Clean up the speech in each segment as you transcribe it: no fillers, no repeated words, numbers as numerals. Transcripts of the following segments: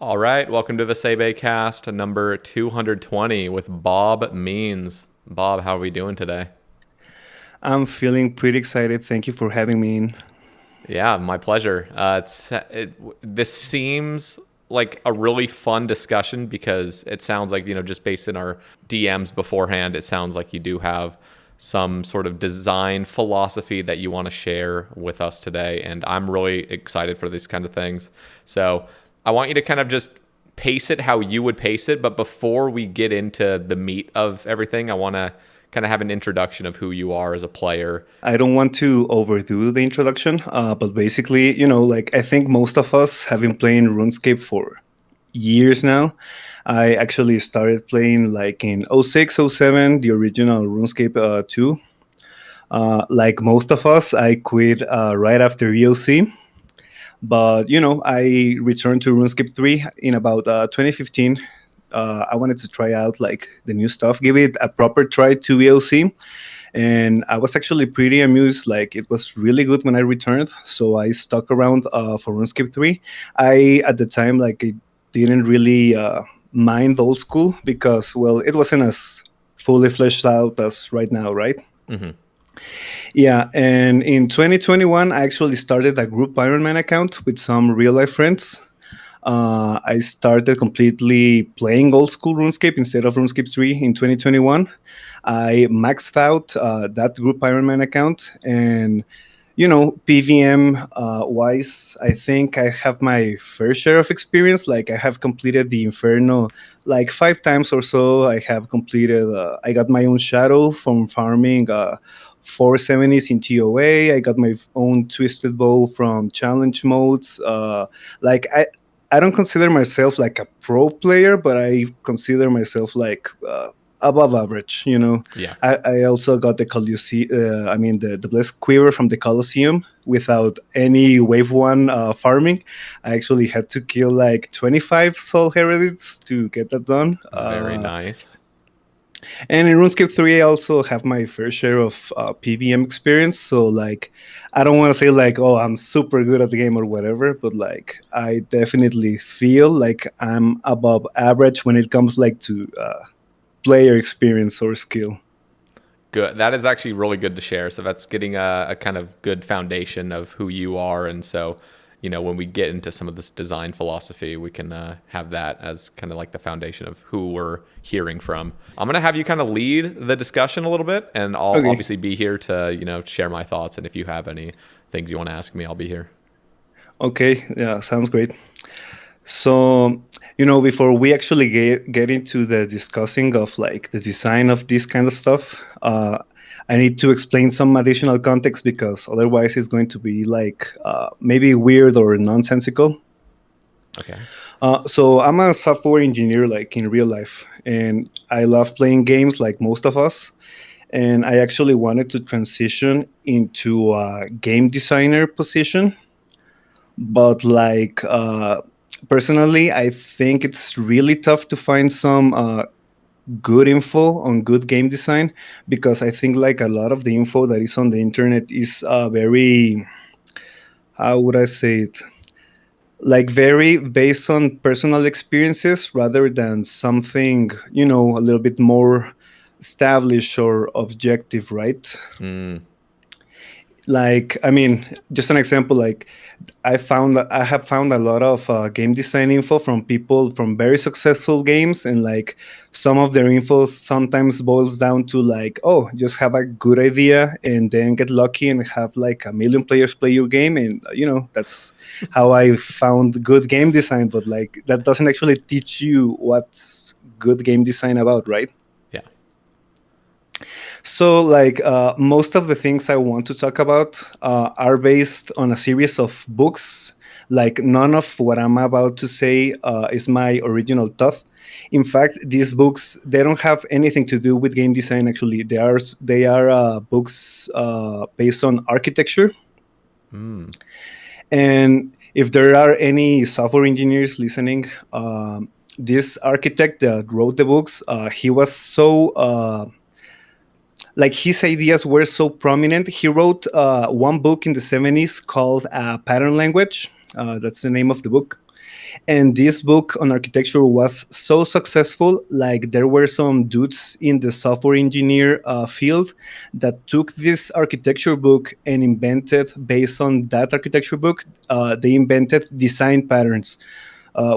All right, welcome to the Sae Bae cast number 220 with Bob Means. Bob, how are we doing today? I'm feeling pretty excited. Thank you for having me in. Yeah, my pleasure. This seems like a really fun discussion because it sounds like, just based in our DMs beforehand, it sounds like you do have some sort of design philosophy that you want to share with us today. And I'm really excited for these kind of things. So I want you to kind of just pace it how you would pace it. But before we get into the meat of everything, I want to kind of have an introduction of who you are as a player. I don't want to overdo the introduction, but basically, like I think most of us have been playing RuneScape for years now. I actually started playing like in '06, '07, the original RuneScape 2. Like most of us, I quit right after EOC. But I returned to RuneScape 3 in about 2015. I wanted to try out like the new stuff, give it a proper try to EOC, and I was actually pretty amused. Like it was really good when I returned, so I stuck around for RuneScape 3. I at the time like I didn't really mind old school because well, it wasn't as fully fleshed out as right now, right? Hmm. Yeah, and in 2021, I actually started a group Ironman account with some real life friends. I started completely playing old school RuneScape instead of RuneScape 3 in 2021. I maxed out that group Ironman account, and PVM wise, I think I have my fair share of experience. Like I have completed the Inferno like 5 times or so. I have completed. I got my own shadow from farming 470s in TOA. I got my own twisted bow from challenge modes. Like I don't consider myself like a pro player, but I consider myself like above average. Yeah. I also got the Coliseum. I mean the blessed quiver from the Coliseum without any wave one farming. I actually had to kill like 25 soul heredites to get that done. Very nice. And in RuneScape 3, I also have my fair share of PVM experience. So, like, I don't want to say, like, oh, I'm super good at the game or whatever, but, like, I definitely feel like I'm above average when it comes, like, to player experience or skill. Good. That is actually really good to share. So that's getting a kind of good foundation of who you are. And so, when we get into some of this design philosophy, we can have that as kind of like the foundation of who we're hearing from. I'm going to have you kind of lead the discussion a little bit, and I'll Okay. obviously be here to, share my thoughts. And if you have any things you want to ask me, I'll be here. Okay. Yeah, sounds great. So, before we actually get into the discussing of like the design of this kind of stuff, I need to explain some additional context because otherwise it's going to be like maybe weird or nonsensical. Okay. So I'm a software engineer like in real life, and I love playing games like most of us. And I actually wanted to transition into a game designer position, but like personally I think it's really tough to find some good info on good game design because I think like a lot of the info that is on the internet is very, how would I say it, like very based on personal experiences rather than something a little bit more established or objective, right? Mm, Like I mean, just an example, like I have found a lot of game design info from people from very successful games, and like some of their info sometimes boils down to like, oh, just have a good idea and then get lucky and have like a million players play your game, and that's how I found good game design. But like that doesn't actually teach you what's good game design about, right? yeah. So, like, most of the things I want to talk about are based on a series of books. Like, none of what I'm about to say is my original thought. In fact, these books they don't have anything to do with game design. Actually, they are books based on architecture. Mm, And if there are any software engineers listening, this architect that wrote the books, he was so like his ideas were so prominent. He wrote one book in the 70s called Pattern Language. That's the name of the book. And this book on architecture was so successful, like there were some dudes in the software engineer field that took this architecture book and invented, based on that architecture book, they invented design patterns,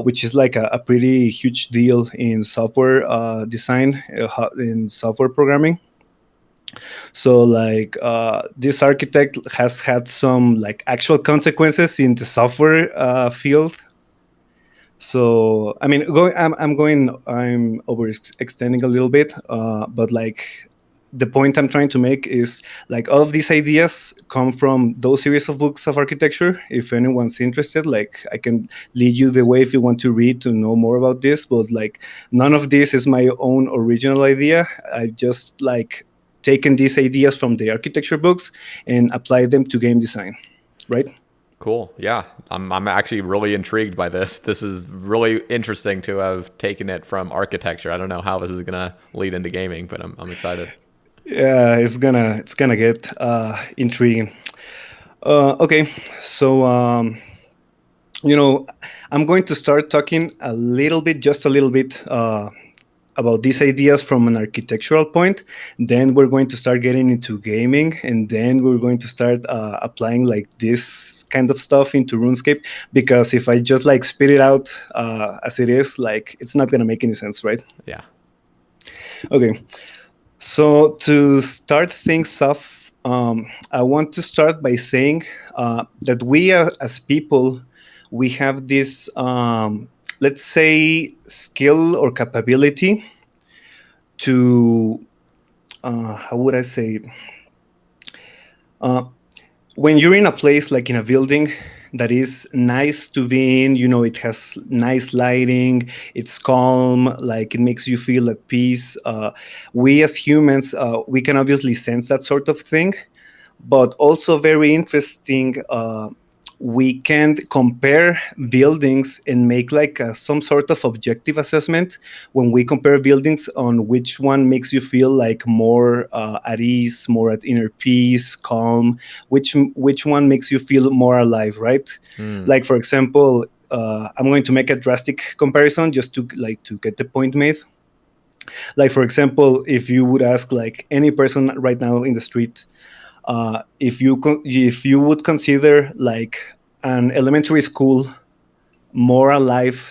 which is like a pretty huge deal in software design, in software programming. So like this architect has had some like actual consequences in the software field. So I mean, I'm overextending a little bit, but like the point I'm trying to make is like all of these ideas come from those series of books of architecture. If anyone's interested, like I can lead you the way if you want to read to know more about this. But like none of this is my own original idea. I just like taken these ideas from the architecture books and applied them to game design, right? Cool. Yeah, I'm actually really intrigued by this. This is really interesting to have taken it from architecture. I don't know how this is gonna lead into gaming, but I'm excited. Yeah, it's gonna get intriguing. Okay, so I'm going to start talking a little bit, just a little bit, about these ideas from an architectural point. Then we're going to start getting into gaming, and then we're going to start applying like this kind of stuff into RuneScape. Because if I just like spit it out as it is, like it's not gonna make any sense, right? Yeah. Okay. So to start things off, I want to start by saying that we as people, we have this, let's say, skill or capability to, how would I say, it? Uh, when you're in a place like in a building that is nice to be in, it has nice lighting, it's calm, like it makes you feel at peace. We as humans, we can obviously sense that sort of thing, but also very interesting. We can compare buildings and make like some sort of objective assessment when we compare buildings on which one makes you feel like more at ease, more at inner peace, calm, which one makes you feel more alive, right? Mm. Like for example, I'm going to make a drastic comparison just to get the point made. Like for example, if you would ask like any person right now in the street, if you would consider like an elementary school more alive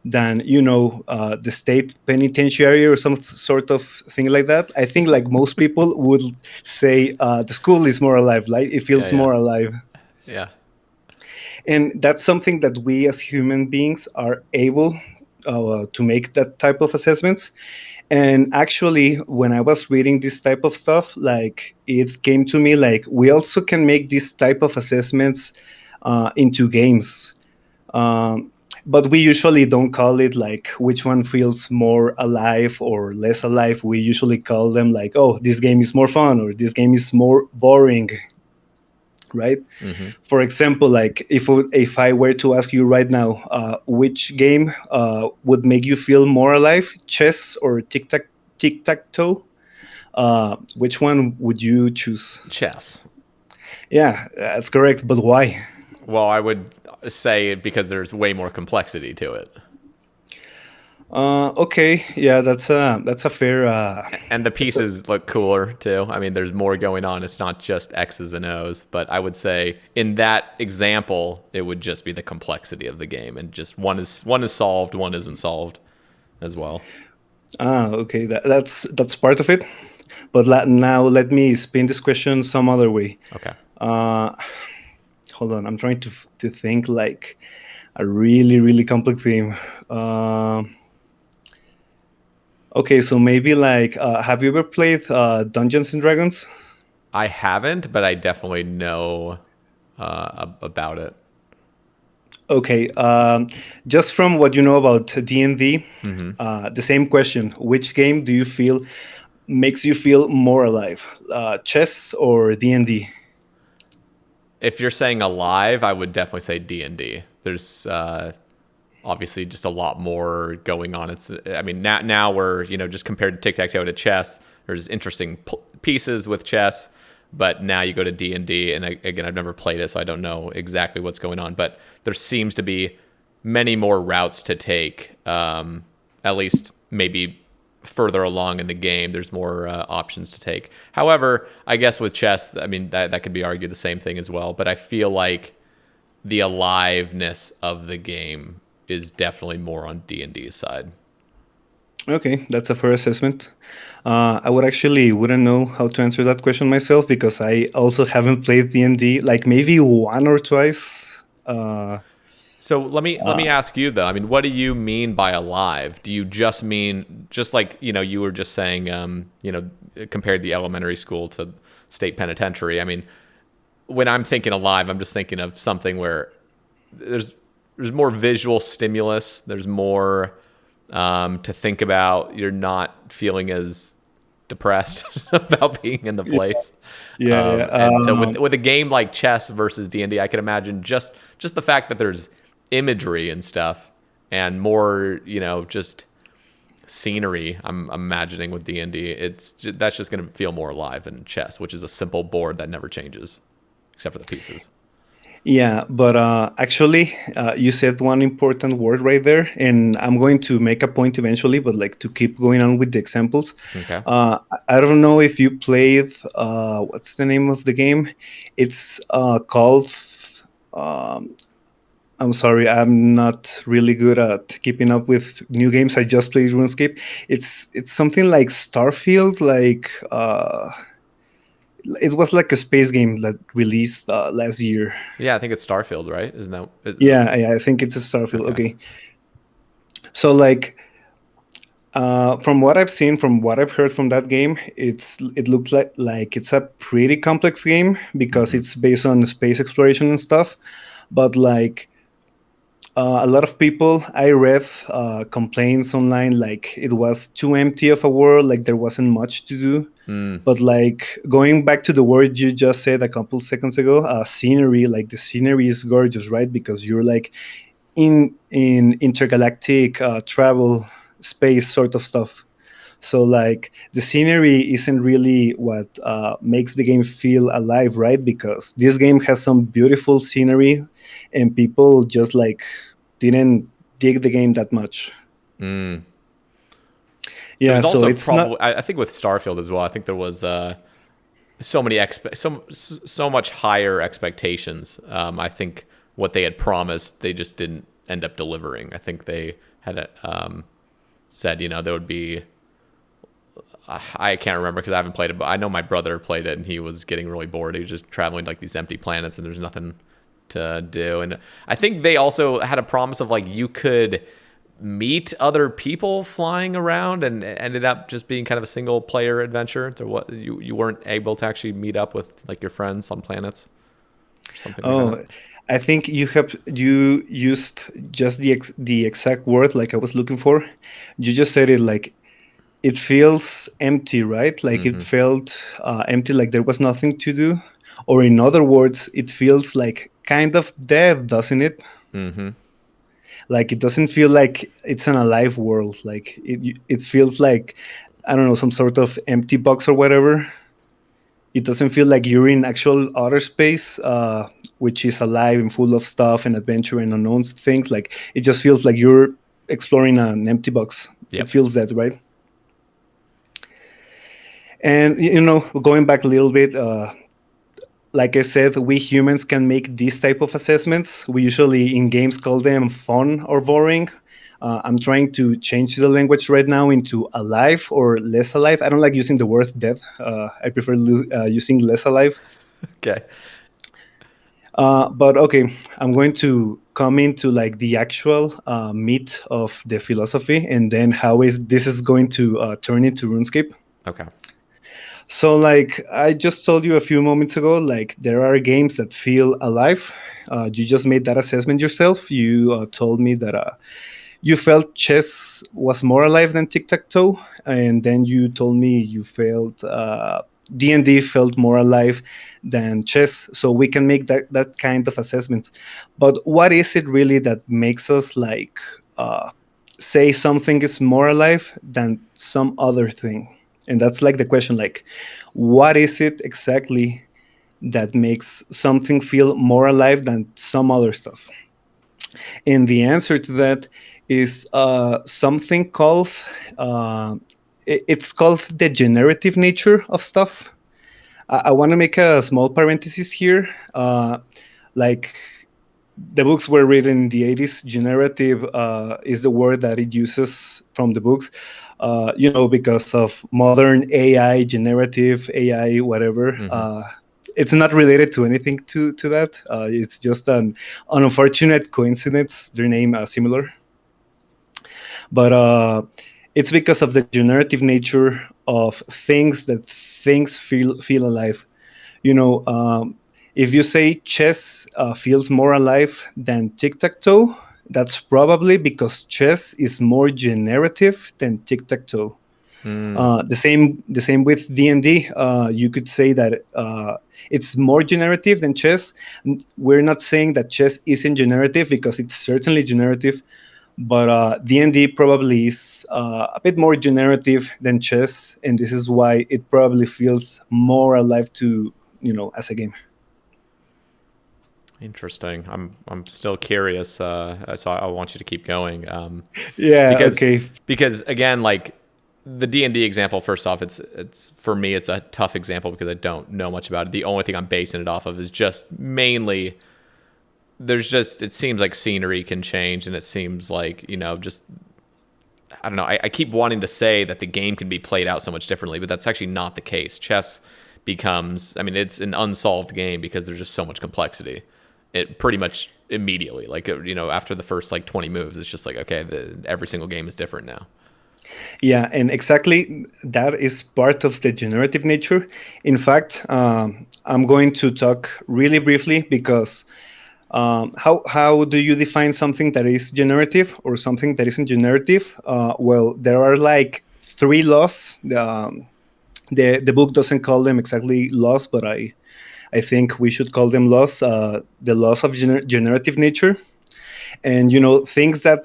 than the state penitentiary or some sort of thing like that, I think like most people would say the school is more alive, like it Yeah. feels Yeah. more alive. Yeah. And that's something that we as human beings are able to make that type of assessments. And actually, when I was reading this type of stuff, like it came to me like we also can make this type of assessments into games. Um, but we usually don't call it like which one feels more alive or less alive. We usually call them like, oh, this game is more fun or this game is more boring, right? Mm-hmm. For example, like if I were to ask you right now, which game would make you feel more alive, chess or tic tac toe? Which one would you choose? Chess. Yeah, that's correct. But why? Well, I would say because there's way more complexity to it. Okay, yeah, that's a fair. And the That's a, pieces look cooler too. I mean, there's more going on. It's not just X's and O's, but I would say in that example, it would just be the complexity of the game, and just one is solved, one isn't solved, as well. okay, that's part of it. But now let me spin this question some other way. Okay. Uh, Hold on, I'm trying to think like a really really complex game. Okay, so maybe like, have you ever played Dungeons and Dragons? I haven't, but I definitely know about it. Okay, just from what you know about D&D, Hmm. the same question: which game do you feel makes you feel more alive, chess or D&D? If you're saying alive, I would definitely say D&D. There's obviously just a lot more going on. I mean, now we're just compared to tic tac toe to chess. There's interesting pieces with chess, but now you go to D&D, and again, I've never played it, so I don't know exactly what's going on. But there seems to be many more routes to take. At least maybe further along in the game, there's more options to take. However, I guess with chess, I mean that could be argued the same thing as well. But I feel like the aliveness of the game is definitely more on D&D's side. Okay, that's a fair assessment. I would actually wouldn't know how to answer that question myself because I also haven't played D&D like maybe one or twice. So let me ask you though. I mean, what do you mean by alive? Do you just mean just like you were just saying, compared the elementary school to state penitentiary? I mean, when I'm thinking alive, I'm just thinking of something where there's there's more visual stimulus. There's more to think about. You're not feeling as depressed about being in the Yeah, place. yeah, yeah. And so with a game like chess versus D&D, I can imagine just the fact that there's imagery and stuff and more, just scenery. I'm imagining with D&D, that's just going to feel more alive than chess, which is a simple board that never changes except for the pieces. Yeah, but actually, you said one important word right there, and I'm going to make a point eventually, but like to keep going on with the examples. Okay. I don't know if you played, what's the name of the game? It's called, um, I'm sorry, I'm not really good at keeping up with new games. I just played RuneScape. It's something like Starfield, like it was like a space game that released last year. Yeah, I think it's Starfield, right? Isn't that Yeah, I think it's a Starfield. okay? Okay, so like from what I've seen, from what I've heard from that game, it looks like it's a pretty complex game because Mm-hmm. it's based on space exploration and stuff. But like a lot of people, I read complaints online like it was too empty of a world, like there wasn't much to do. Mm, But like going back to the word you just said a couple seconds ago, scenery, like the scenery is gorgeous, right? Because you're like in intergalactic travel space sort of stuff. So like the scenery isn't really what makes the game feel alive, right? Because this game has some beautiful scenery and people just like didn't dig the game that much. mm. There Yeah, was so also it's not. probably I think with Starfield as well. I think there was so many so much higher expectations. I think what they had promised, they just didn't end up delivering. I think they had said, there would be. I can't remember because I haven't played it, but I know my brother played it and he was getting really bored. He was just traveling to like these empty planets and there's nothing to do. And I think they also had a promise of like you could meet other people flying around, and it ended up just being kind of a single player adventure. To what you weren't able to actually meet up with like your friends on planets or something like that. Oh, I think you used just the exact word like I was looking for. You just said it like it feels empty, right? Like it Mm-hmm. felt empty, like there was nothing to do. Or in other words, it feels like kind of dead, doesn't it? Mm-hmm. Like it doesn't feel like it's an alive world. Like it feels like I don't know some sort of empty box or whatever. It doesn't feel like you're in actual outer space, which is alive and full of stuff and adventure and unknown things. Like it just feels like you're exploring an empty box. It Yep. feels that, right? And going back a little bit, like I said, we humans can make these type of assessments. We usually in games call them fun or boring. I'm trying to change the language right now into alive or less alive. I don't like using the word dead. I prefer using less alive. Okay. But okay, I'm going to come into like the actual meat of the philosophy, and then how is this is going to turn into RuneScape. Okay. So, like I just told you a few moments ago, like there are games that feel alive. You just made that assessment yourself. You told me that you felt chess was more alive than tic tac toe, and then you told me you felt D&D felt more alive than chess. So we can make that kind of assessment. But what is it really that makes us like say something is more alive than some other thing? And that's like the question, like, what is it exactly that makes something feel more alive than some other stuff? And the answer to that is something called it's called the generative nature of stuff. I want to make a small parenthesis here. Like the books were written in the 80s. Generative is the word that it uses from the books. Because of modern AI, generative AI, whatever. Hmm. It's not related to anything to that. It's just an unfortunate coincidence. Their name are similar, but it's because of the generative nature of things that things feel alive. You know, if you say chess feels more alive than tic tac toe, that's probably because chess is more generative than tic tac toe. Mm. The same with D&D. You could say that it's more generative than chess. We're not saying that chess isn't generative because it's certainly generative, but D&D probably is a bit more generative than chess, and this is why it probably feels more alive to as a game. Interesting. I'm still curious, so I want you to keep going, Yeah. because Okay. again, like the D&D example. First off, it's for me, it's a tough example because I don't know much about it. The only thing I'm basing it off of is just mainly there's just it seems like scenery can change, and it seems like just I don't know. I keep wanting to say that the game can be played out so much differently, but that's actually not the case. Chess becomes, I mean, it's an unsolved game because there's just so much complexity. It pretty much immediately, like after the first like 20 moves, it's just like okay, every single game is different now. Yeah, and exactly that is part of the generative nature. In fact, I'm going to talk really briefly because how do you define something that is generative or something that isn't generative? Well, there are like three laws. The book doesn't call them exactly laws, but I think we should call them laws. The laws of generative nature, and things that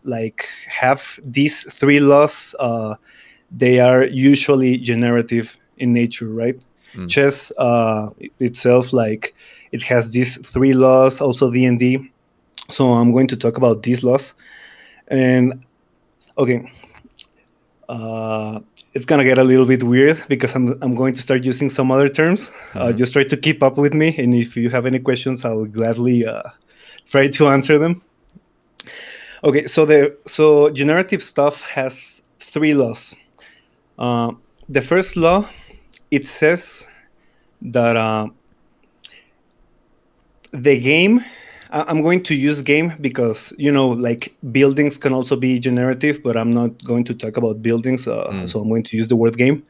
like have these three laws. They are usually generative in nature, right? Mm. Chess itself, like it has these three laws. Also D&D. So I'm going to talk about these laws. And okay, uh, it's gonna get a little bit weird because I'm going to start using some other terms. Mm-hmm. Just try to keep up with me, and if you have any questions, I'll gladly try to answer them. Okay, so generative stuff has three laws. Uh, the first law, it says that the game, I'm going to use game because like buildings can also be generative, but I'm not going to talk about buildings, Mm. so I'm going to use the word game.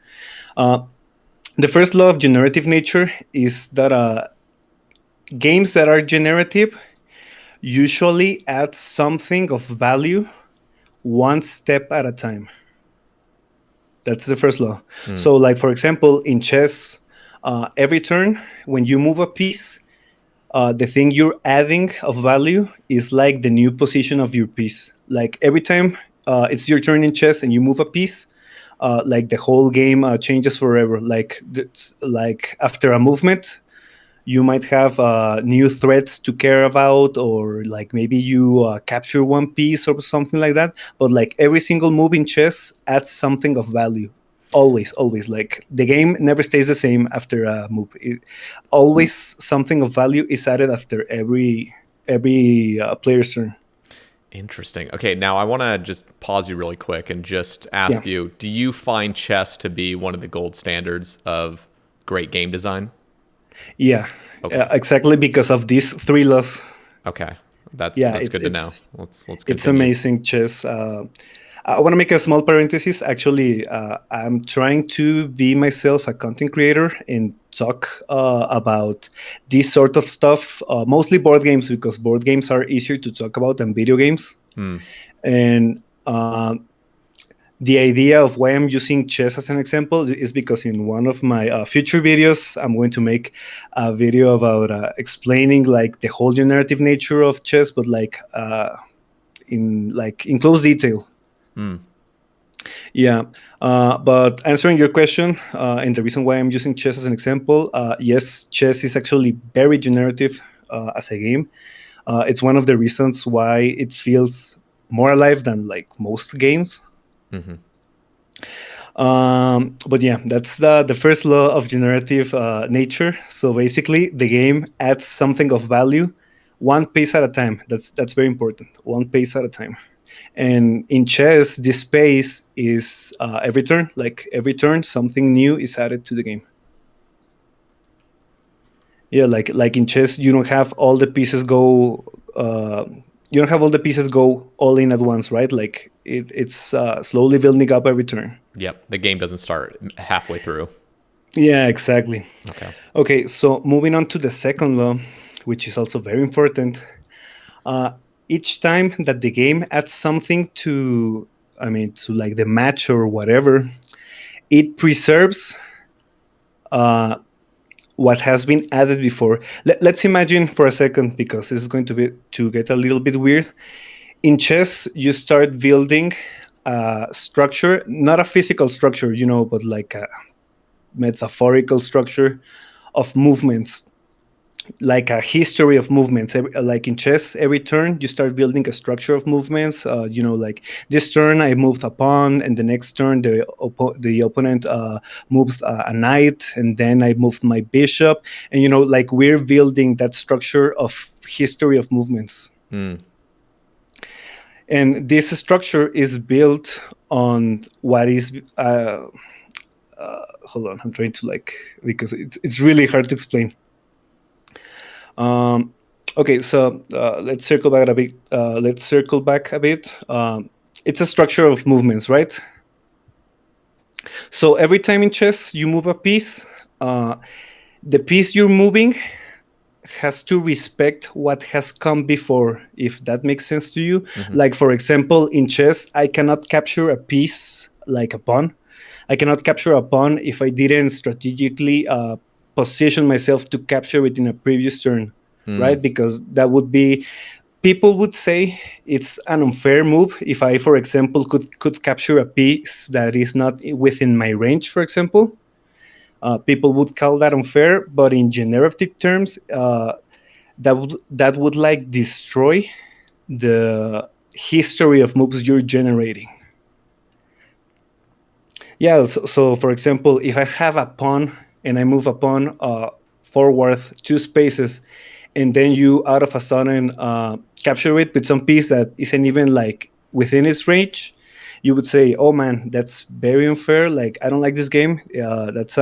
uh, the first law of generative nature is that games that are generative usually add something of value one step at a time. That's the first law. Mm. So like for example in chess, every turn when you move a piece, the thing you're adding of value is like the new position of your piece. Like every time it's your turn in chess and you move a piece, like the whole game changes forever. Like after a movement, you might have new threats to care about, or like maybe you capture one piece or something like that. But like every single move in chess adds something of value. Always, like the game never stays the same after a move. Always something of value is added after every player's turn. Interesting. Okay, now I want to just pause you really quick and just Yeah, ask you: do you find chess to be one of the gold standards of great game design? yeah, Okay. exactly because of these three laws. Okay. That's Yeah, that's it's good to know. it's Let's it's continue. amazing chess. I want to make a small parenthesis. Actually, I'm trying to be myself a content creator and talk about this sort of stuff, mostly board games, because board games are easier to talk about than video games. Hmm. And the idea of why I'm using chess as an example is because in one of my future videos, I'm going to make a video about explaining like the whole generative nature of chess, but in close detail. Hmm. Yeah, but answering your question and the reason why I'm using chess as an example, yes, chess is actually very generative as a game. It's one of the reasons why it feels more alive than like most games. Hmm. But yeah, that's the first law of generative nature. So basically, the game adds something of value, one pace at a time. That's very important. One pace at a time. And in chess, this pace is every turn. Like every turn, something new is added to the game. Yeah, like in chess, you don't have all the pieces go. You don't have all the pieces go all in at once, right? Like it's slowly building up every turn. Yep. The game doesn't start halfway through. Yeah, exactly. Okay. Okay, so moving on to the second law, which is also very important. Uh, each time that the game adds something to, I mean, to like the match or whatever, it preserves uh, what has been added before. Let's imagine for a second, because this is going to get a little bit weird. In chess, you start building a structure, not a physical structure, but like a metaphorical structure of movements, like a history of movements. Like in chess, every turn you start building a structure of movements. Like this turn I moved a pawn, and the next turn the opponent moves a knight, and then I moved my bishop, and like we're building that structure of history of movements. Mm. And this structure is built on what is. Hold on, I'm trying to like, because it's really hard to explain. Um, okay, so let's circle back a bit. It's a structure of movements, right? So every time in chess you move a piece, uh, the piece you're moving has to respect what has come before, if that makes sense to you. Hmm. Like, for example, in chess, I cannot capture a piece like a pawn. I cannot capture a pawn if I didn't strategically position myself to capture it in a previous turn, Mm. right? Because that would be, people would say it's an unfair move if I, for example, could capture a piece that is not within my range, for example. People would call that unfair, but in generative terms, that would like destroy the history of moves you're generating. Yeah, so for example, if I have a pawn and I move a pawn forward 2 spaces, and then you out of a sudden capture it with some piece that isn't even like within its range, you would say, "Oh man, that's very unfair. Like I don't like this game. That's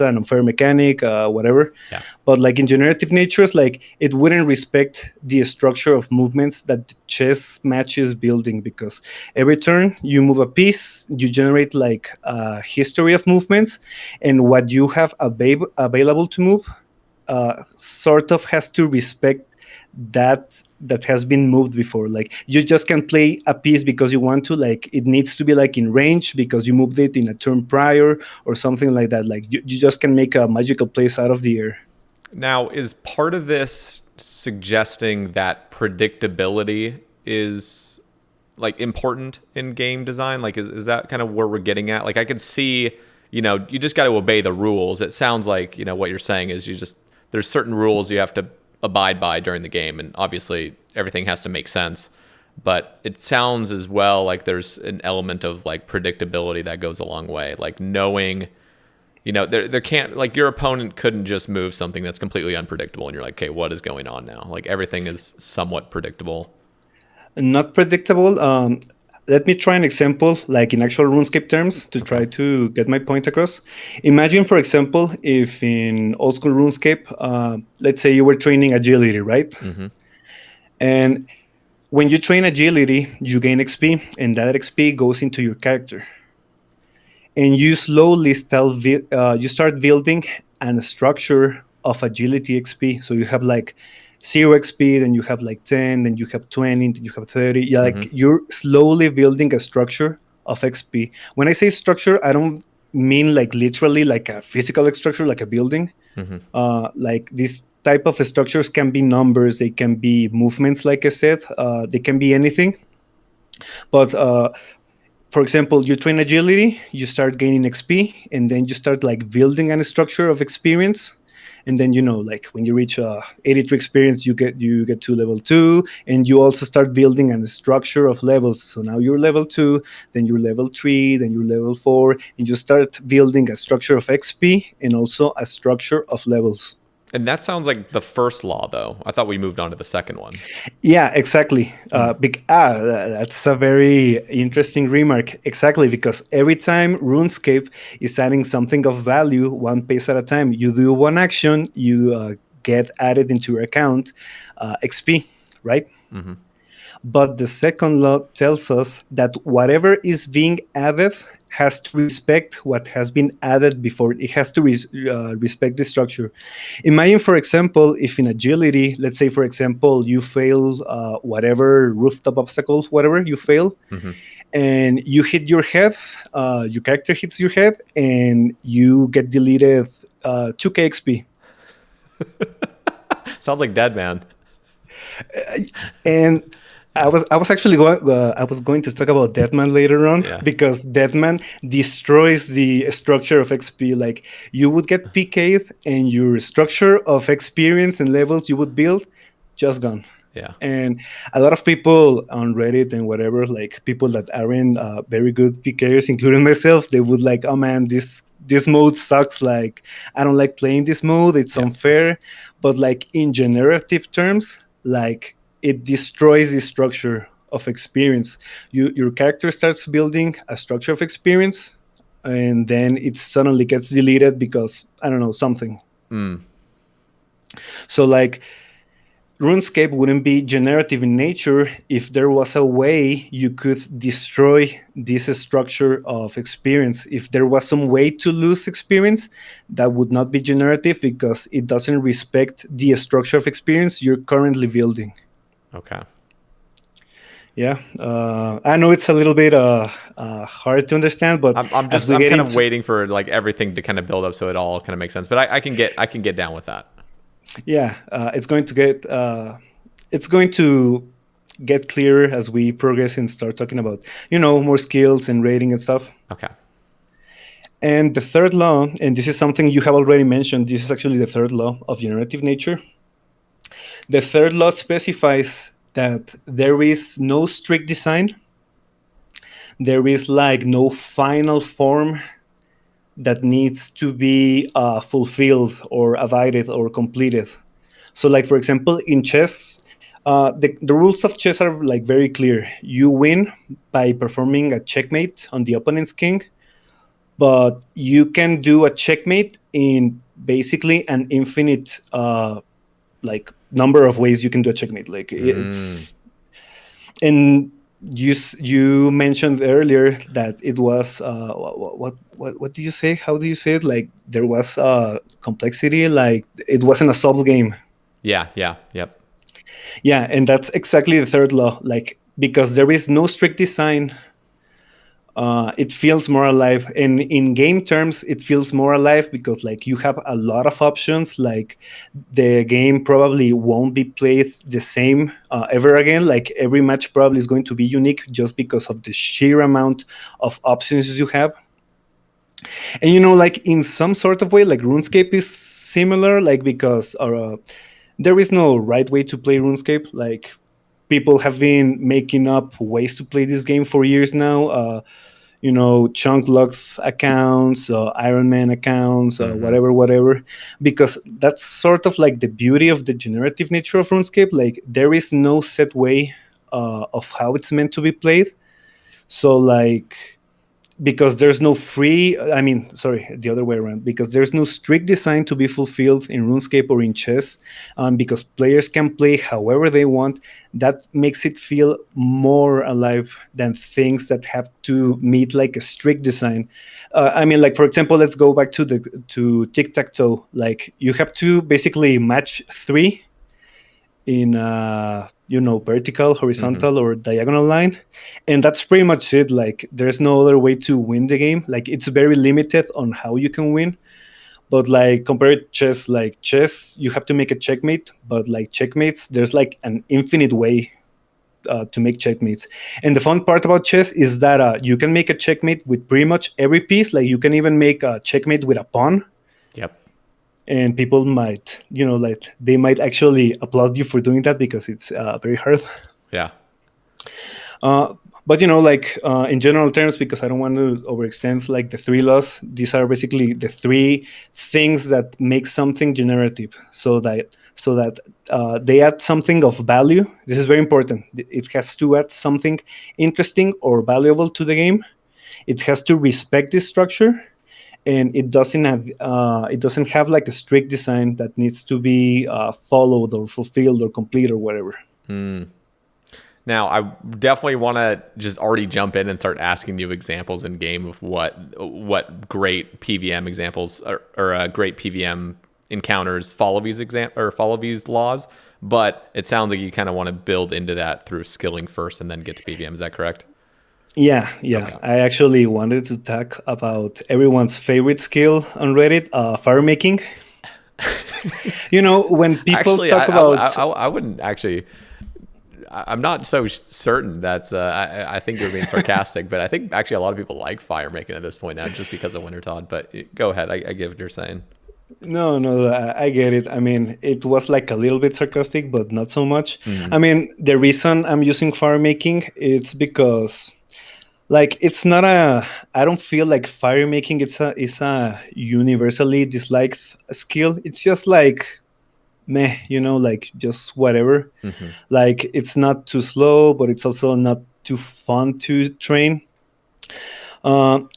an unfair mechanic, whatever." Yeah. But like in generative natures, like it wouldn't respect the structure of movements that the chess match is building, because every turn you move a piece, you generate like a history of movements, and what you have available to move sort of has to respect that has been moved before. Like you just can't play a piece because you want to. Like it needs to be like in range because you moved it in a turn prior or something like that. Like you just can make a magical place out of the air. Now, is part of this suggesting that predictability is like important in game design? Like, is that kind of where we're getting at? Like, I could see, you just got to obey the rules. It sounds like, what you're saying is there's certain rules you have to abide by during the game. And obviously, everything has to make sense. But it sounds as well like there's an element of like predictability that goes a long way. Like, knowing there can't, like, your opponent couldn't just move something that's completely unpredictable and you're like, okay, what is going on now? Like everything is somewhat predictable. Not predictable. Let me try an example, like in actual RuneScape terms, to Okay. try to get my point across. Imagine, for example, if in old school RuneScape, let's say you were training agility, right? Mm-hmm. And when you train agility, you gain XP, and that XP goes into your character. And you slowly you start building a structure of agility XP. So you have like 0 XP, then you have like 10, then you have 20, then you have 30. Yeah, Mm-hmm. like you're slowly building a structure of XP. When I say structure, I don't mean like literally like a physical structure, like a building. Mm-hmm. Like these type of structures can be numbers, they can be movements, like I said, they can be anything. But for example, you train agility, you start gaining XP, and then you start like building a structure of experience. and then like when you reach 83 experience, you get to level 2, and you also start building a structure of levels. So now you're level 2, then you're level 3, then you're level 4, and you start building a structure of XP and also a structure of levels. And that sounds like the first law, though. I thought we moved on to the second one. Yeah, exactly. That's a very interesting remark. Exactly, because every time RuneScape is adding something of value, one pace at a time, you do one action, you get added into your account XP, right? Mm-hmm. But the second law tells us that whatever is being added has to respect what has been added before. It has to respect the structure. Imagine, for example, if in agility, let's say, for example, you fail whatever rooftop obstacle, whatever you fail, Mm-hmm. and you hit your head, your character hits your head, and you get deleted 2k XP. Sounds like Dead Man. And I was actually going to talk about Deadman later on, Yeah. because Deadman destroys the structure of XP. Like, you would get PK'd and your structure of experience and levels you would build just gone. Yeah. And a lot of people on Reddit and whatever, like people that aren't very good PKers, including myself, they would like, oh man, this mode sucks. Like, I don't like playing this mode. It's Yeah. unfair. But like in generative terms, like it destroys the structure of experience. Your character starts building a structure of experience, and then it suddenly gets deleted because I don't know, something. Mm. So like RuneScape wouldn't be generative in nature if there was a way you could destroy this structure of experience. If there was some way to lose experience, that would not be generative because it doesn't respect the structure of experience you're currently building. Okay. Yeah, I know it's a little bit hard to understand, but I'm as just we I'm get kind of into, waiting for like everything to kind of build up so it all kind of makes sense. But I can get down with that. yeah, it's going to get clearer as we progress and start talking about more skills and rating and stuff. Okay. And the third law, and this is something you have already mentioned, this is actually the third law of generative nature. The third law specifies that there is no strict design. There is like no final form that needs to be fulfilled or abided or completed. So, like for example, in chess, the rules of chess are like very clear. You win by performing a checkmate on the opponent's king, but you can do a checkmate in basically an infinite like number of ways you can do a checkmate. Like Mm. it's and you mentioned earlier that it was what do you say? How do you say it? Like there was complexity. Like it wasn't a solved game. Yeah. Yeah. Yep. Yeah, and that's exactly the third law. Like because there is no strict design, it feels more alive. And in game terms, it feels more alive because like you have a lot of options. Like the game probably won't be played the same ever again. Like every match probably is going to be unique just because of the sheer amount of options you have. And like in some sort of way, like RuneScape is similar. Like because there is no right way to play RuneScape. Like people have been making up ways to play this game for years now. Chunk locked accounts, Iron Man accounts, Mm-hmm. whatever, because that's sort of like the beauty of the generative nature of RuneScape. Like there is no set way of how it's meant to be played. So like because there's no free, I mean, sorry, the other way around, because there's no strict design to be fulfilled in RuneScape or in chess, because players can play however they want. That makes it feel more alive than things that have to meet like a strict design. I mean, like for example, let's go back to tic-tac-toe. Like you have to basically match three in vertical, Mm-hmm. horizontal, or diagonal line, and that's pretty much it. Like there's no other way to win the game. Like it's very limited on how you can win. But like compared to chess, like chess you have to make a checkmate, but like checkmates there's like an infinite way to make checkmates. And the fun part about chess is that you can make a checkmate with pretty much every piece. Like you can even make a checkmate with a pawn. Yep. and people might, like they might actually applaud you for doing that because it's very hard. Yeah. Uh, but like in general terms, because I don't want to overextend, like the three laws, these are basically the three things that make something generative. So that they add something of value. This is very important. It has to add something interesting or valuable to the game. It has to respect this structure, and it doesn't have like a strict design that needs to be followed or fulfilled or complete or whatever. Now, I definitely want to just already jump in and start asking you examples in game of what great PVM examples or great PVM encounters follow these follow these laws. But it sounds like you kind of want to build into that through skilling first and then get to PVM. Is that correct? Yeah, yeah. Okay. I actually wanted to talk about everyone's favorite skill on Reddit, firemaking. When people Actually, talk about, I wouldn't actually. I'm not so certain that's. I think you're being sarcastic, but I think actually a lot of people like fire making at this point now, just because of Winter Todd. But go ahead. I get what you're saying. no, no, I get it. I mean, it was like a little bit sarcastic, but not so much. Mm-hmm. I mean, the reason I'm using firemaking, it's because like it's not a I don't feel like firemaking it's a universally disliked skill. It's just like meh, like just whatever. Mm-hmm. Like it's not too slow, but it's also not too fun to train. And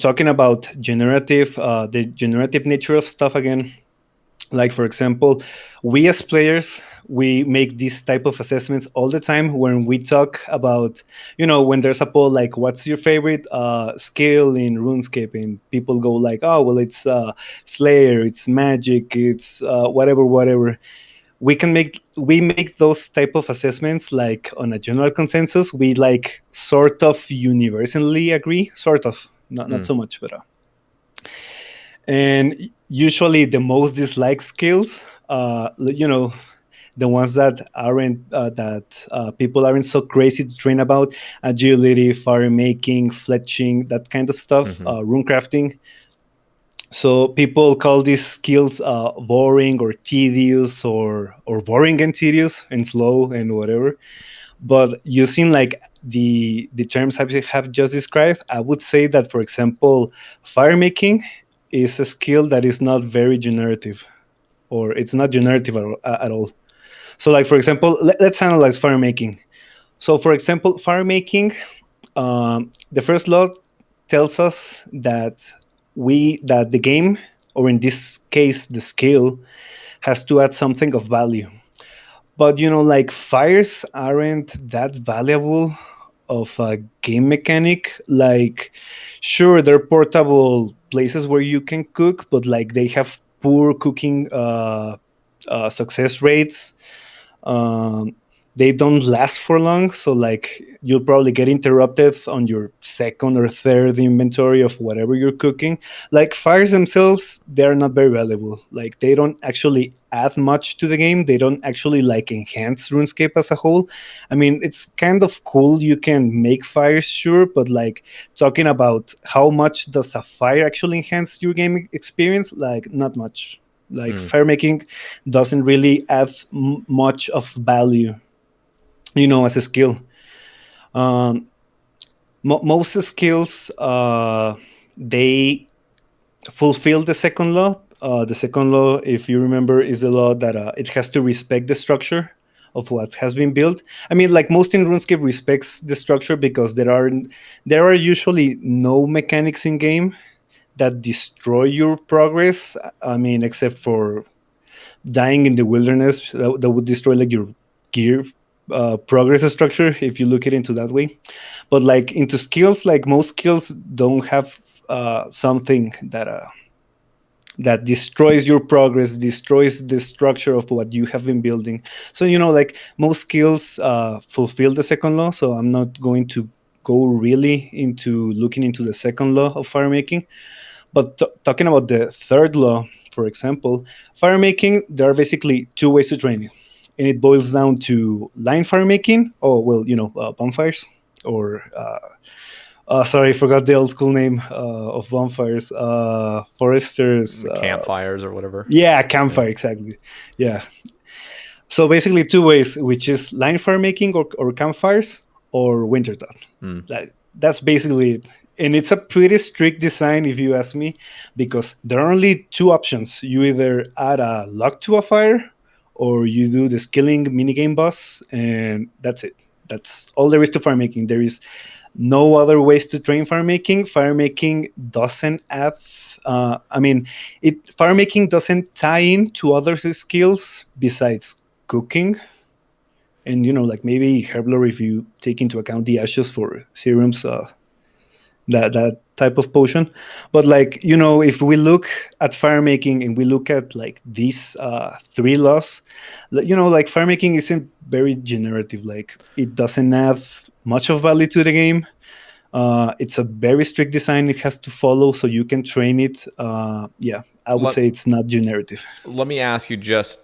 talking about the generative nature of stuff again, like for example, we as players, we make these type of assessments all the time when we talk about, when there's a poll like what's your favorite skill in RuneScape, and people go like, oh well, it's Slayer, it's magic, it's whatever. We make those type of assessments like on a general consensus. We like sort of universally agree, sort of, not Mm. so much, but and usually the most disliked skills, the ones that people aren't so crazy to train about: agility, fire making, fletching, that kind of stuff, Mm-hmm. rune crafting. So people call these skills boring or tedious, or boring and tedious and slow and whatever. But using like the terms have just described, I would say that, for example, fire making is a skill that is not very generative, or it's not generative at all. So like for example, let's analyze fire making. So for example, fire making, the first law tells us that the game, or in this case the skill, has to add something of value. But like fires aren't that valuable of a game mechanic. Like, sure, they're portable places where you can cook, but like they have poor cooking success rates. um, they don't last for long, so like you'll probably get interrupted on your second or third inventory of whatever you're cooking. Like fires themselves, they're not very valuable. Like they don't actually add much to the game. They don't actually like enhance RuneScape as a whole. I mean, it's kind of cool, you can make fires, sure, but like talking about how much does a fire actually enhance your game experience, like not much. Like Mm. fire making doesn't really add much of value, as a skill. um, Most skills, they fulfill the second law. The second law, if you remember, is the law that it has to respect the structure of what has been built. I mean, like most in RuneScape respects the structure because there are usually no mechanics in game that destroy your progress. I mean, except for dying in the wilderness, that would destroy like your gear progress structure if you look it into that way. But like into skills, like most skills don't have something that destroys your progress, destroys the structure of what you have been building. So like most skills fulfill the second law. So I'm not going to go really into looking into the second law of fire making. But talking about the third law, for example, fire making, there are basically two ways to train it. And it boils down to line fire making, or, well, bonfires, or Sorry, I forgot the old school name of bonfires. Foresters. Campfires or whatever. Yeah, Yeah. campfire, exactly. Yeah. So basically, two ways, which is line fire making or campfires or winter dawn. Mm. That's basically it. And it's a pretty strict design, if you ask me, because there are only two options. You either add a log to a fire, or you do the skilling minigame boss, and that's it. That's all there is to fire making. There is no other ways to train fire making. Fire making doesn't add. I mean, fire making doesn't tie in to other skills besides cooking, and like maybe Herbler if you take into account the ashes for serums, that type of potion. But like if we look at fire making and we look at like these three laws, like fire making isn't very generative. Like it doesn't have much of value to the game. It's a very strict design it has to follow so you can train it. Yeah, I would Let, say it's not generative. let me ask you, just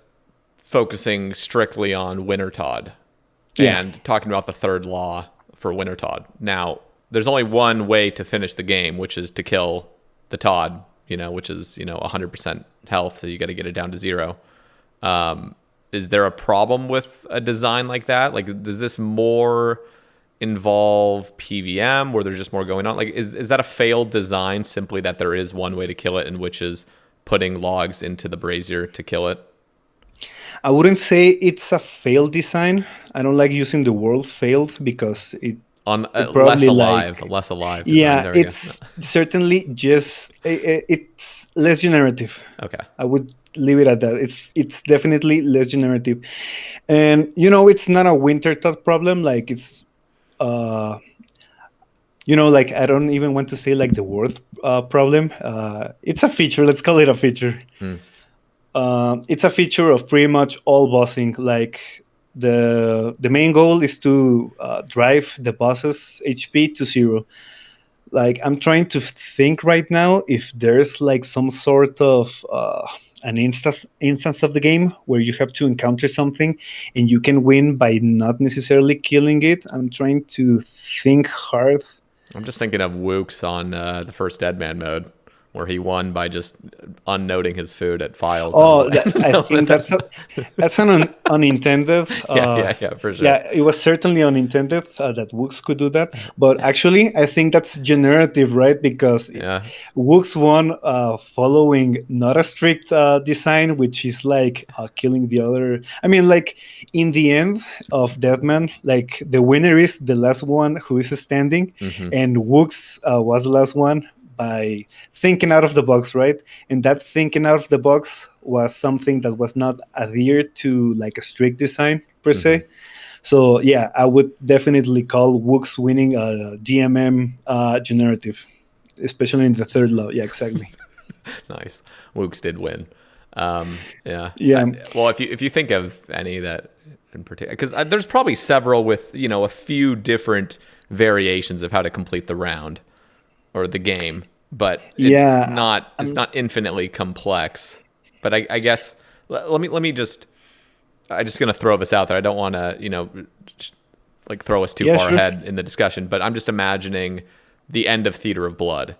focusing strictly on Wintertodd Yeah. and talking about the third law for Wintertodd. Now, there's only one way to finish the game, which is to kill the Todd, which is, 100% health. So you got to get it down to 0. Is there a problem with a design like that? Like, does this more involve PVM where there's just more going on? Like, is that a failed design simply that there is one way to kill it, and which is putting logs into the brazier to kill it? I wouldn't say it's a failed design. I don't like using the word failed because On it less probably alive, like, a less alive design. yeah, There we go. it's certainly just it's less generative. Okay. I would leave it at that. It's definitely less generative, and it's not a winter thought problem. Like it's uh like I don't even want to say like the word problem. It's a feature. Let's call it a feature. Hmm. It's a feature of pretty much all bossing. Like the main goal is to drive the boss's HP to 0. Like I'm trying to think right now if there's like some sort of an instance of the game where you have to encounter something and you can win by not necessarily killing it. I'm trying to think hard. I'm just thinking of Wooks on the first Deadman mode, where he won by just unnoting his food at files. That was Oh, I like, think that's an unintended. yeah, for sure. Yeah, it was certainly unintended that Wooks could do that. But actually, I think that's generative, right? Because Yeah. Wooks won following not a strict design, which is like killing the other. I mean, like in the end of Deathman, like the winner is the last one who is standing, Hmm. and Wooks was the last one by thinking out of the box, right? And that thinking out of the box was something that was not adhered to like a strict design per Hmm. se. So yeah, I would definitely call Wooks winning a DMM generative, especially in the third law. Yeah, exactly. Nice. Wooks did win. Yeah. Yeah, Well, if you think of any that in particular, because there's probably several with a few different variations of how to complete the round or the game, but it's yeah. not infinitely complex. But I guess let me just I'm just gonna throw this out there. I don't want to like throw us too Yeah, far sure. ahead in the discussion, but I'm just imagining the end of Theater of Blood,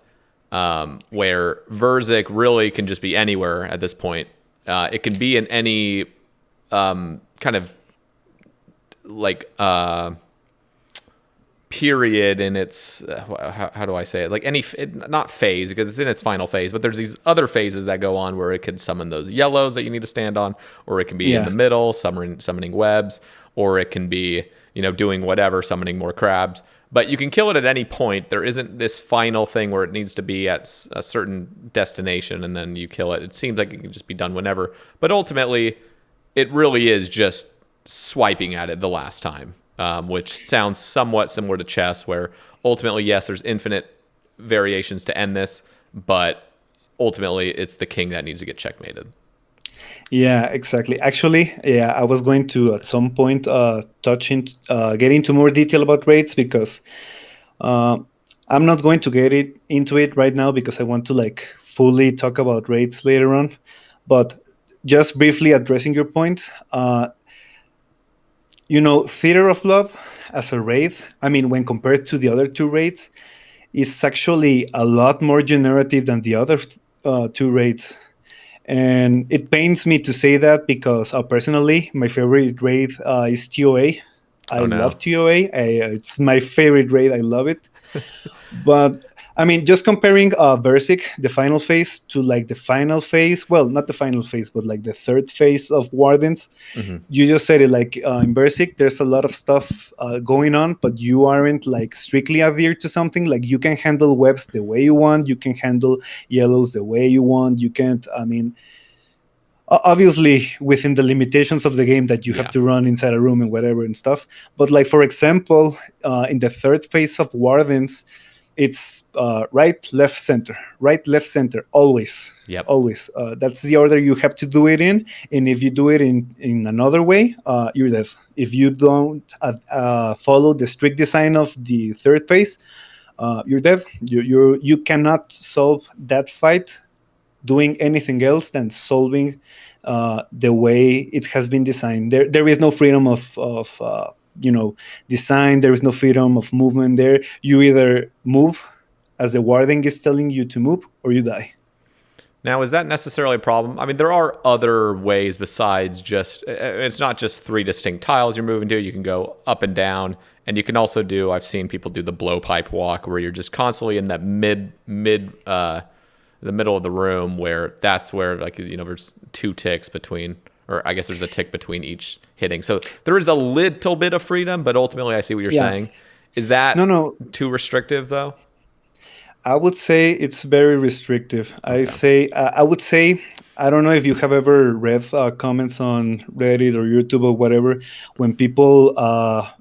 where Verzik really can just be anywhere at this point. It can be in any kind of like period in its how do I say it? Like not phase because it's in its final phase, but there's these other phases that go on where it could summon those yellows that you need to stand on, or it can be in the Yeah. middle summoning webs, or it can be doing whatever, summoning more crabs. But you can kill it at any point. There isn't this final thing where it needs to be at a certain destination and then you kill it. It seems like it can just be done whenever, but ultimately it really is just swiping at it the last time, which sounds somewhat similar to chess, where ultimately, yes, there's infinite variations to end this, but ultimately it's the king that needs to get checkmated. Yeah, exactly. Actually, yeah, I was going to at some point get into more detail about rates because uh, I'm not going to get into it right now because I want to like fully talk about rates later on. But just briefly addressing your point, Theater of Blood as a raid, I mean, when compared to the other two raids, is actually a lot more generative than the other two raids. And it pains me to say that because personally, my favorite raid is TOA. I Oh no. love TOA. It's my favorite raid. I love it. But I mean, just comparing Versic, the final phase, to like the final phase. Well, not the final phase, but like the third phase of Wardens. Hmm. You just said it, like in Versic, there's a lot of stuff going on, but you aren't like strictly adhered to something. Like you can handle webs the way you want. You can handle yellows the way you want. You can't. I mean, obviously within the limitations of the game that you have Yeah. to run inside a room and whatever and stuff. But like for example, in the third phase of Wardens, it's right left center always. Yep. Always that's the order you have to do it in. And if you do it in another way, you're dead. If you don't follow the strict design of the third phase, you're dead. You cannot solve that fight doing anything else than solving the way it has been designed. There is no freedom of design. There is no freedom of movement. There, you either move as the warden is telling you to move, or you die. Now, is that necessarily a problem? I mean, there are other ways besides just, it's not just three distinct tiles you're moving to. You can go up and down, and you can also do, I've seen people do the blowpipe walk where you're just constantly in that the middle of the room where that's where, like, there's two ticks between, or I guess there's a tick between each hitting. So there is a little bit of freedom, but ultimately I see what you're Yeah. saying. Is that No, no. too restrictive though? I would say it's very restrictive. Okay. I would say, I don't know if you have ever read comments on Reddit or YouTube or whatever, when people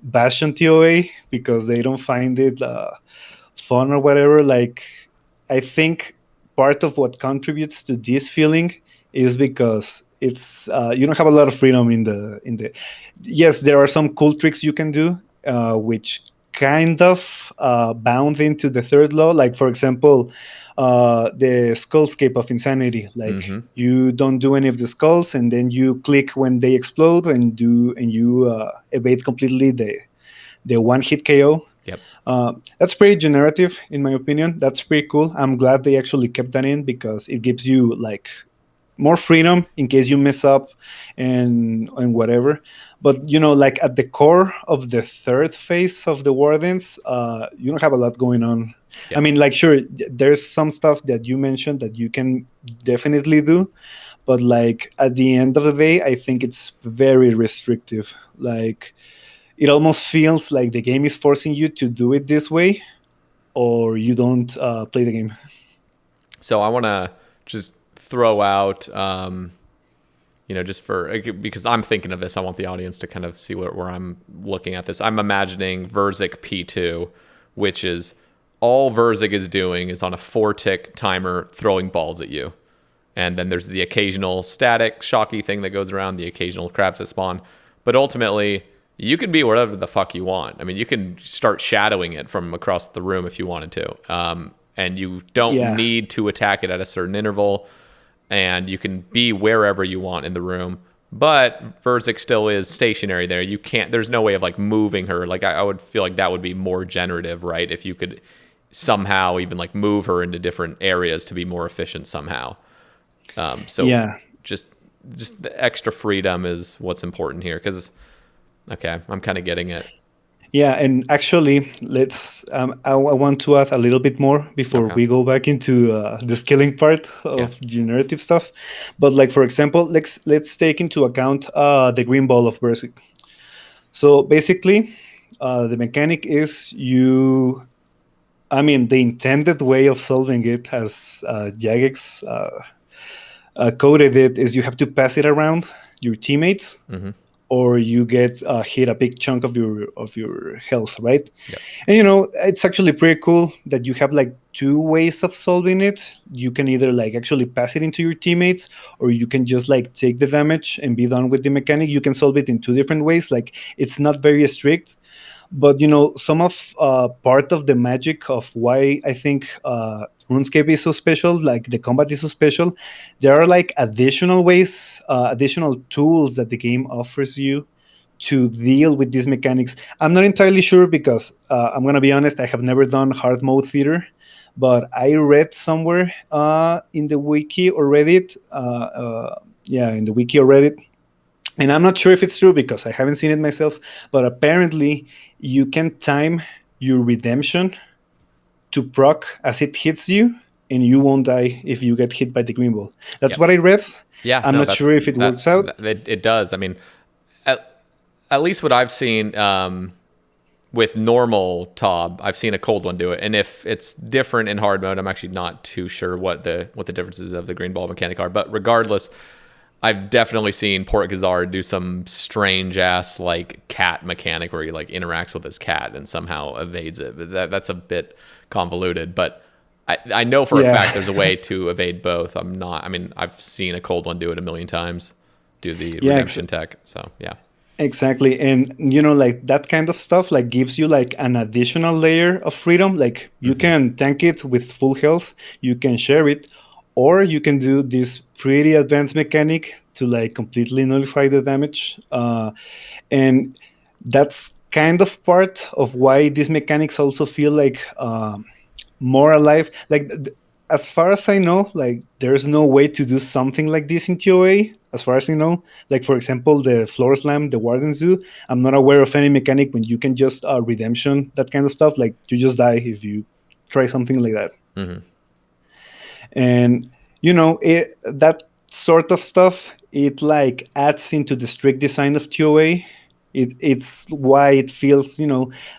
bash on TOA because they don't find it fun or whatever. Like, I think part of what contributes to this feeling is because it's you don't have a lot of freedom in the. Yes, there are some cool tricks you can do, which kind of bound into the third law. Like for example, the skullscape of insanity. Like Mm-hmm. you don't do any of the skulls, and then you click when they explode, and you evade completely the one hit KO. Yep. That's pretty generative, in my opinion. That's pretty cool. I'm glad they actually kept that in because it gives you like more freedom in case you mess up and whatever. But like at the core of the third phase of the Wardens, you don't have a lot going on. I Yep. mean, like, sure, there's some stuff that you mentioned that you can definitely do, but like at the end of the day, I think it's very restrictive. Like, it almost feels like the game is forcing you to do it this way, or you don't play the game. So I want to just throw out, just because I'm thinking of this, I want the audience to kind of see where I'm looking at this. I'm imagining Verzik P2, which is all Verzik is doing is on a 4-tick timer throwing balls at you. And then there's the occasional static, shocky thing that goes around, the occasional crabs that spawn. But ultimately, you can be whatever the fuck you want. I mean, you can start shadowing it from across the room if you wanted to. And you don't Yeah. need to attack it at a certain interval. And you can be wherever you want in the room. But Verzik still is stationary there. You can't, there's no way of like moving her. Like, I would feel like that would be more generative, right? If you could somehow even like move her into different areas to be more efficient somehow. So Yeah. just the extra freedom is what's important here. Because okay, I'm kind of getting it. Yeah, and actually, I want to add a little bit more before Okay. we go back into the scaling part Yeah. of generative stuff. But like for example, let's take into account the green ball of Berserk. So basically, the mechanic is you. I mean, the intended way of solving it, as Jagex coded it, is you have to pass it around your teammates, Mm-hmm. or you get hit a big chunk of your health, right? Yep. And it's actually pretty cool that you have like two ways of solving it. You can either like actually pass it into your teammates, or you can just like take the damage and be done with the mechanic. You can solve it in two different ways. Like, it's not very strict, but some of part of the magic of why I think RuneScape is so special, like the combat is so special, there are like additional ways, additional tools that the game offers you to deal with these mechanics. I'm not entirely sure because I'm gonna be honest, I have never done hard mode theater, but I read somewhere in the wiki or Reddit, in the wiki or Reddit, and I'm not sure if it's true because I haven't seen it myself, but apparently you can time your redemption to proc as it hits you, and you won't die if you get hit by the green ball. That's Yep. what I read. Yeah, I'm no, not that's sure if it works out. it does. I mean, at least what I've seen with normal Tob, I've seen a cold one do it, and if it's different in hard mode, I'm actually not too sure what the differences of the green ball mechanic are. But regardless, I've definitely seen Port Gazar do some strange ass like cat mechanic where he like interacts with his cat and somehow evades it. But that's a bit convoluted, but I know for a fact there's a way to evade both. I've seen a cold one do it a million times, do the redemption tech. So yeah. Exactly. And like that kind of stuff like gives you like an additional layer of freedom. Like you can tank it with full health, you can share it, or you can do this pretty advanced mechanic to like completely nullify the damage. And that's kind of part of why these mechanics also feel like more alive. Like as far as I know, like there's no way to do something like this in TOA. As far as I know, like for example, the floor slam, the wardens do. I'm not aware of any mechanic when you can just redemption that kind of stuff. Like you just die if you try something like that. And that sort of stuff, it like adds into the strict design of TOA. It's why it feels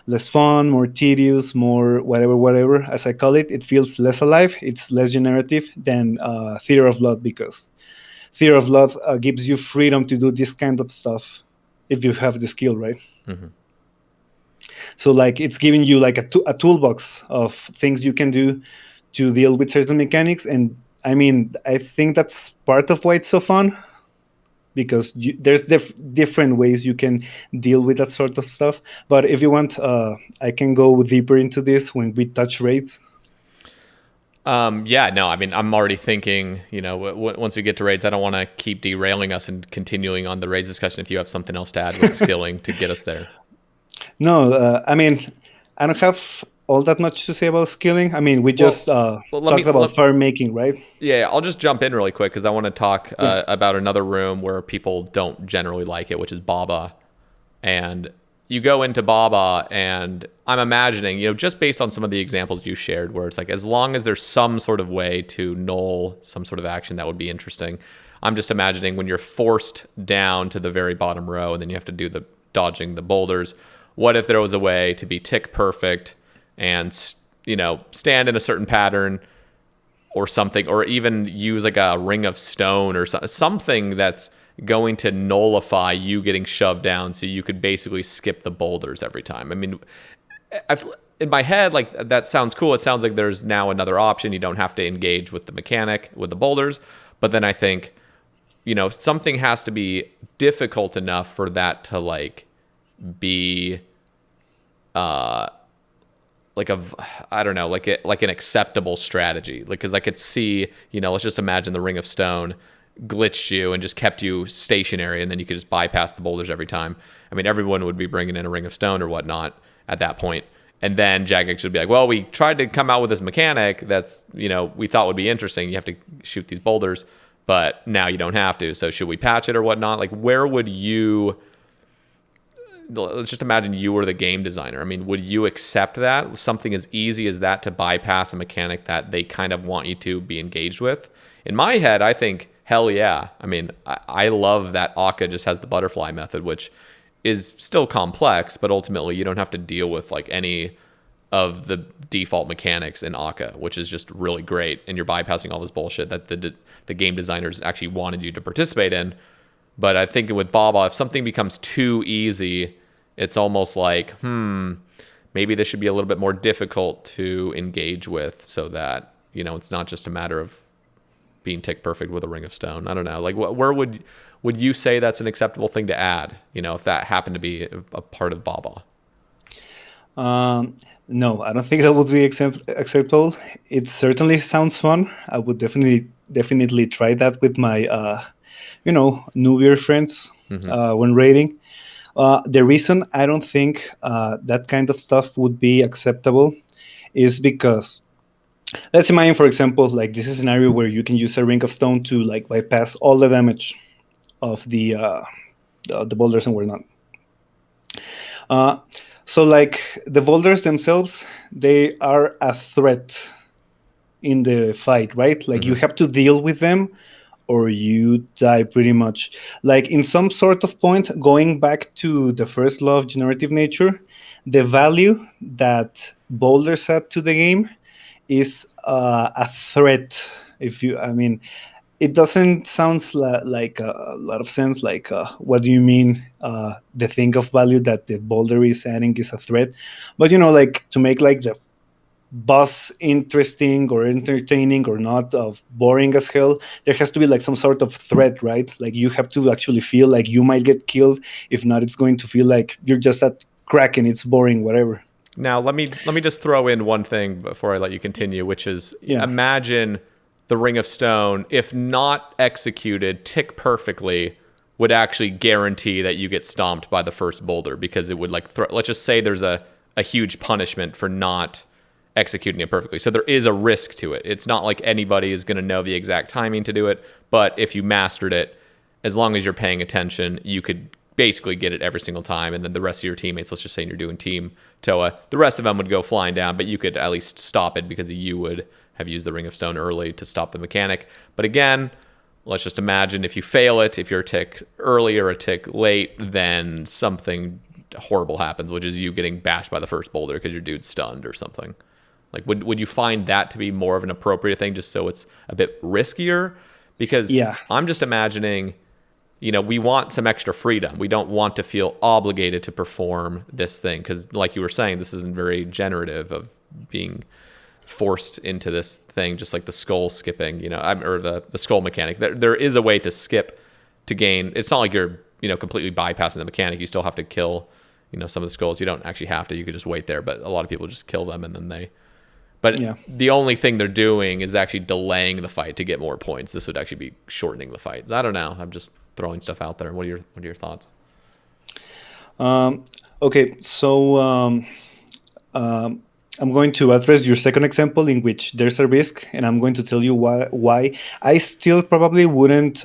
less fun, more tedious, more whatever as I call it. It feels less alive, it's less generative than Theater of Blood, because Theater of Blood gives you freedom to do this kind of stuff if you have the skill, right? So like it's giving you like a toolbox of things you can do to deal with certain mechanics. And I mean, I think that's part of why it's so fun, because there's different ways you can deal with that sort of stuff. But if you want, I can go deeper into this when we touch raids. Yeah, no, I mean, I'm already thinking, once we get to raids, I don't want to keep derailing us and continuing on the raids discussion if you have something else to add with skilling to get us there. No, I mean, I don't have all that much to say about skilling. I mean, we just talked about Firemaking, right? Yeah, I'll just jump in really quick because I want to talk about another room where people don't generally like it, which is Baba. And you go into Baba, and I'm imagining, just based on some of the examples you shared, where it's like, as long as there's some sort of way to null some sort of action, that would be interesting. I'm just imagining when you're forced down to the very bottom row and then you have to do the dodging the boulders. What if there was a way to be tick perfect and, stand in a certain pattern or something, or even use like a ring of stone or something that's going to nullify you getting shoved down, so you could basically skip the boulders every time. I mean, in my head, like, that sounds cool. It sounds like there's now another option. You don't have to engage with the mechanic with the boulders. But then I think, something has to be difficult enough for that to like be like an acceptable strategy. Like, because I could see, let's just imagine the Ring of Stone glitched you and just kept you stationary, and then you could just bypass the boulders every time. I mean, everyone would be bringing in a Ring of Stone or whatnot at that point. And then Jagex would be like, well, we tried to come out with this mechanic that's, we thought would be interesting. You have to shoot these boulders, but now you don't have to. So should we patch it or whatnot? Like, where would you... Let's just imagine you were the game designer. I mean, would you accept that? Something as easy as that to bypass a mechanic that they kind of want you to be engaged with? In my head, I think, hell yeah. I mean, I love that Akka just has the butterfly method, which is still complex, but ultimately you don't have to deal with like any of the default mechanics in Akka, which is just really great. And you're bypassing all this bullshit that the game designers actually wanted you to participate in. But I think with Baba, if something becomes too easy, it's almost like, maybe this should be a little bit more difficult to engage with, so that, it's not just a matter of being tick perfect with a Ring of Stone. I don't know. Like, where would you say that's an acceptable thing to add, if that happened to be a part of Baba? No, I don't think that would be acceptable. It certainly sounds fun. I would definitely try that with my, newer friends when raiding. The reason I don't think that kind of stuff would be acceptable is because, let's imagine, for example, like this is a scenario where you can use a ring of stone to like bypass all the damage of the boulders and whatnot. Uh, so like the boulders themselves, they are a threat in the fight, right? Like you Hmm. have to deal with them or you die pretty much. Like in some sort of point, going back to the first law of generative nature, the value that boulders add to the game is a threat. If you, I mean, it doesn't sound like a lot of sense. Like, what do you mean? The thing of value that the boulder is adding is a threat, but like to make like the boss interesting or entertaining or not of boring as hell, there has to be like some sort of threat, right? Like you have to actually feel like you might get killed. If not, it's going to feel like you're just at crack and it's boring, whatever. Now, let me just throw in one thing before I let you continue, which is Yeah. imagine the Ring of Stone, if not executed tick perfectly, would actually guarantee that you get stomped by the first boulder because it would like let's just say there's a huge punishment for not executing it perfectly. So there is a risk to it. It's not like anybody is going to know the exact timing to do it, but if you mastered it, as long as you're paying attention, you could basically get it every single time. And then the rest of your teammates, let's just say you're doing team Toa, the rest of them would go flying down, but you could at least stop it because you would have used the Ring of Stone early to stop the mechanic. But again, let's just imagine if you fail it, if you're a tick early or a tick late, then something horrible happens, which is you getting bashed by the first boulder because your dude's stunned or something. Like, would you find that to be more of an appropriate thing just so it's a bit riskier? Because Yeah. I'm just imagining, we want some extra freedom. We don't want to feel obligated to perform this thing because, like you were saying, this isn't very generative of being forced into this thing, just like the skull skipping, or the skull mechanic. There is a way to skip to gain. It's not like you're, completely bypassing the mechanic. You still have to kill, some of the skulls. You don't actually have to. You could just wait there, but a lot of people just kill them and then But Yeah. the only thing they're doing is actually delaying the fight to get more points. This would actually be shortening the fight. I don't know. I'm just throwing stuff out there. What are your thoughts? Um, okay, so I'm going to address your second example in which there's a risk, and I'm going to tell you why. I still probably wouldn't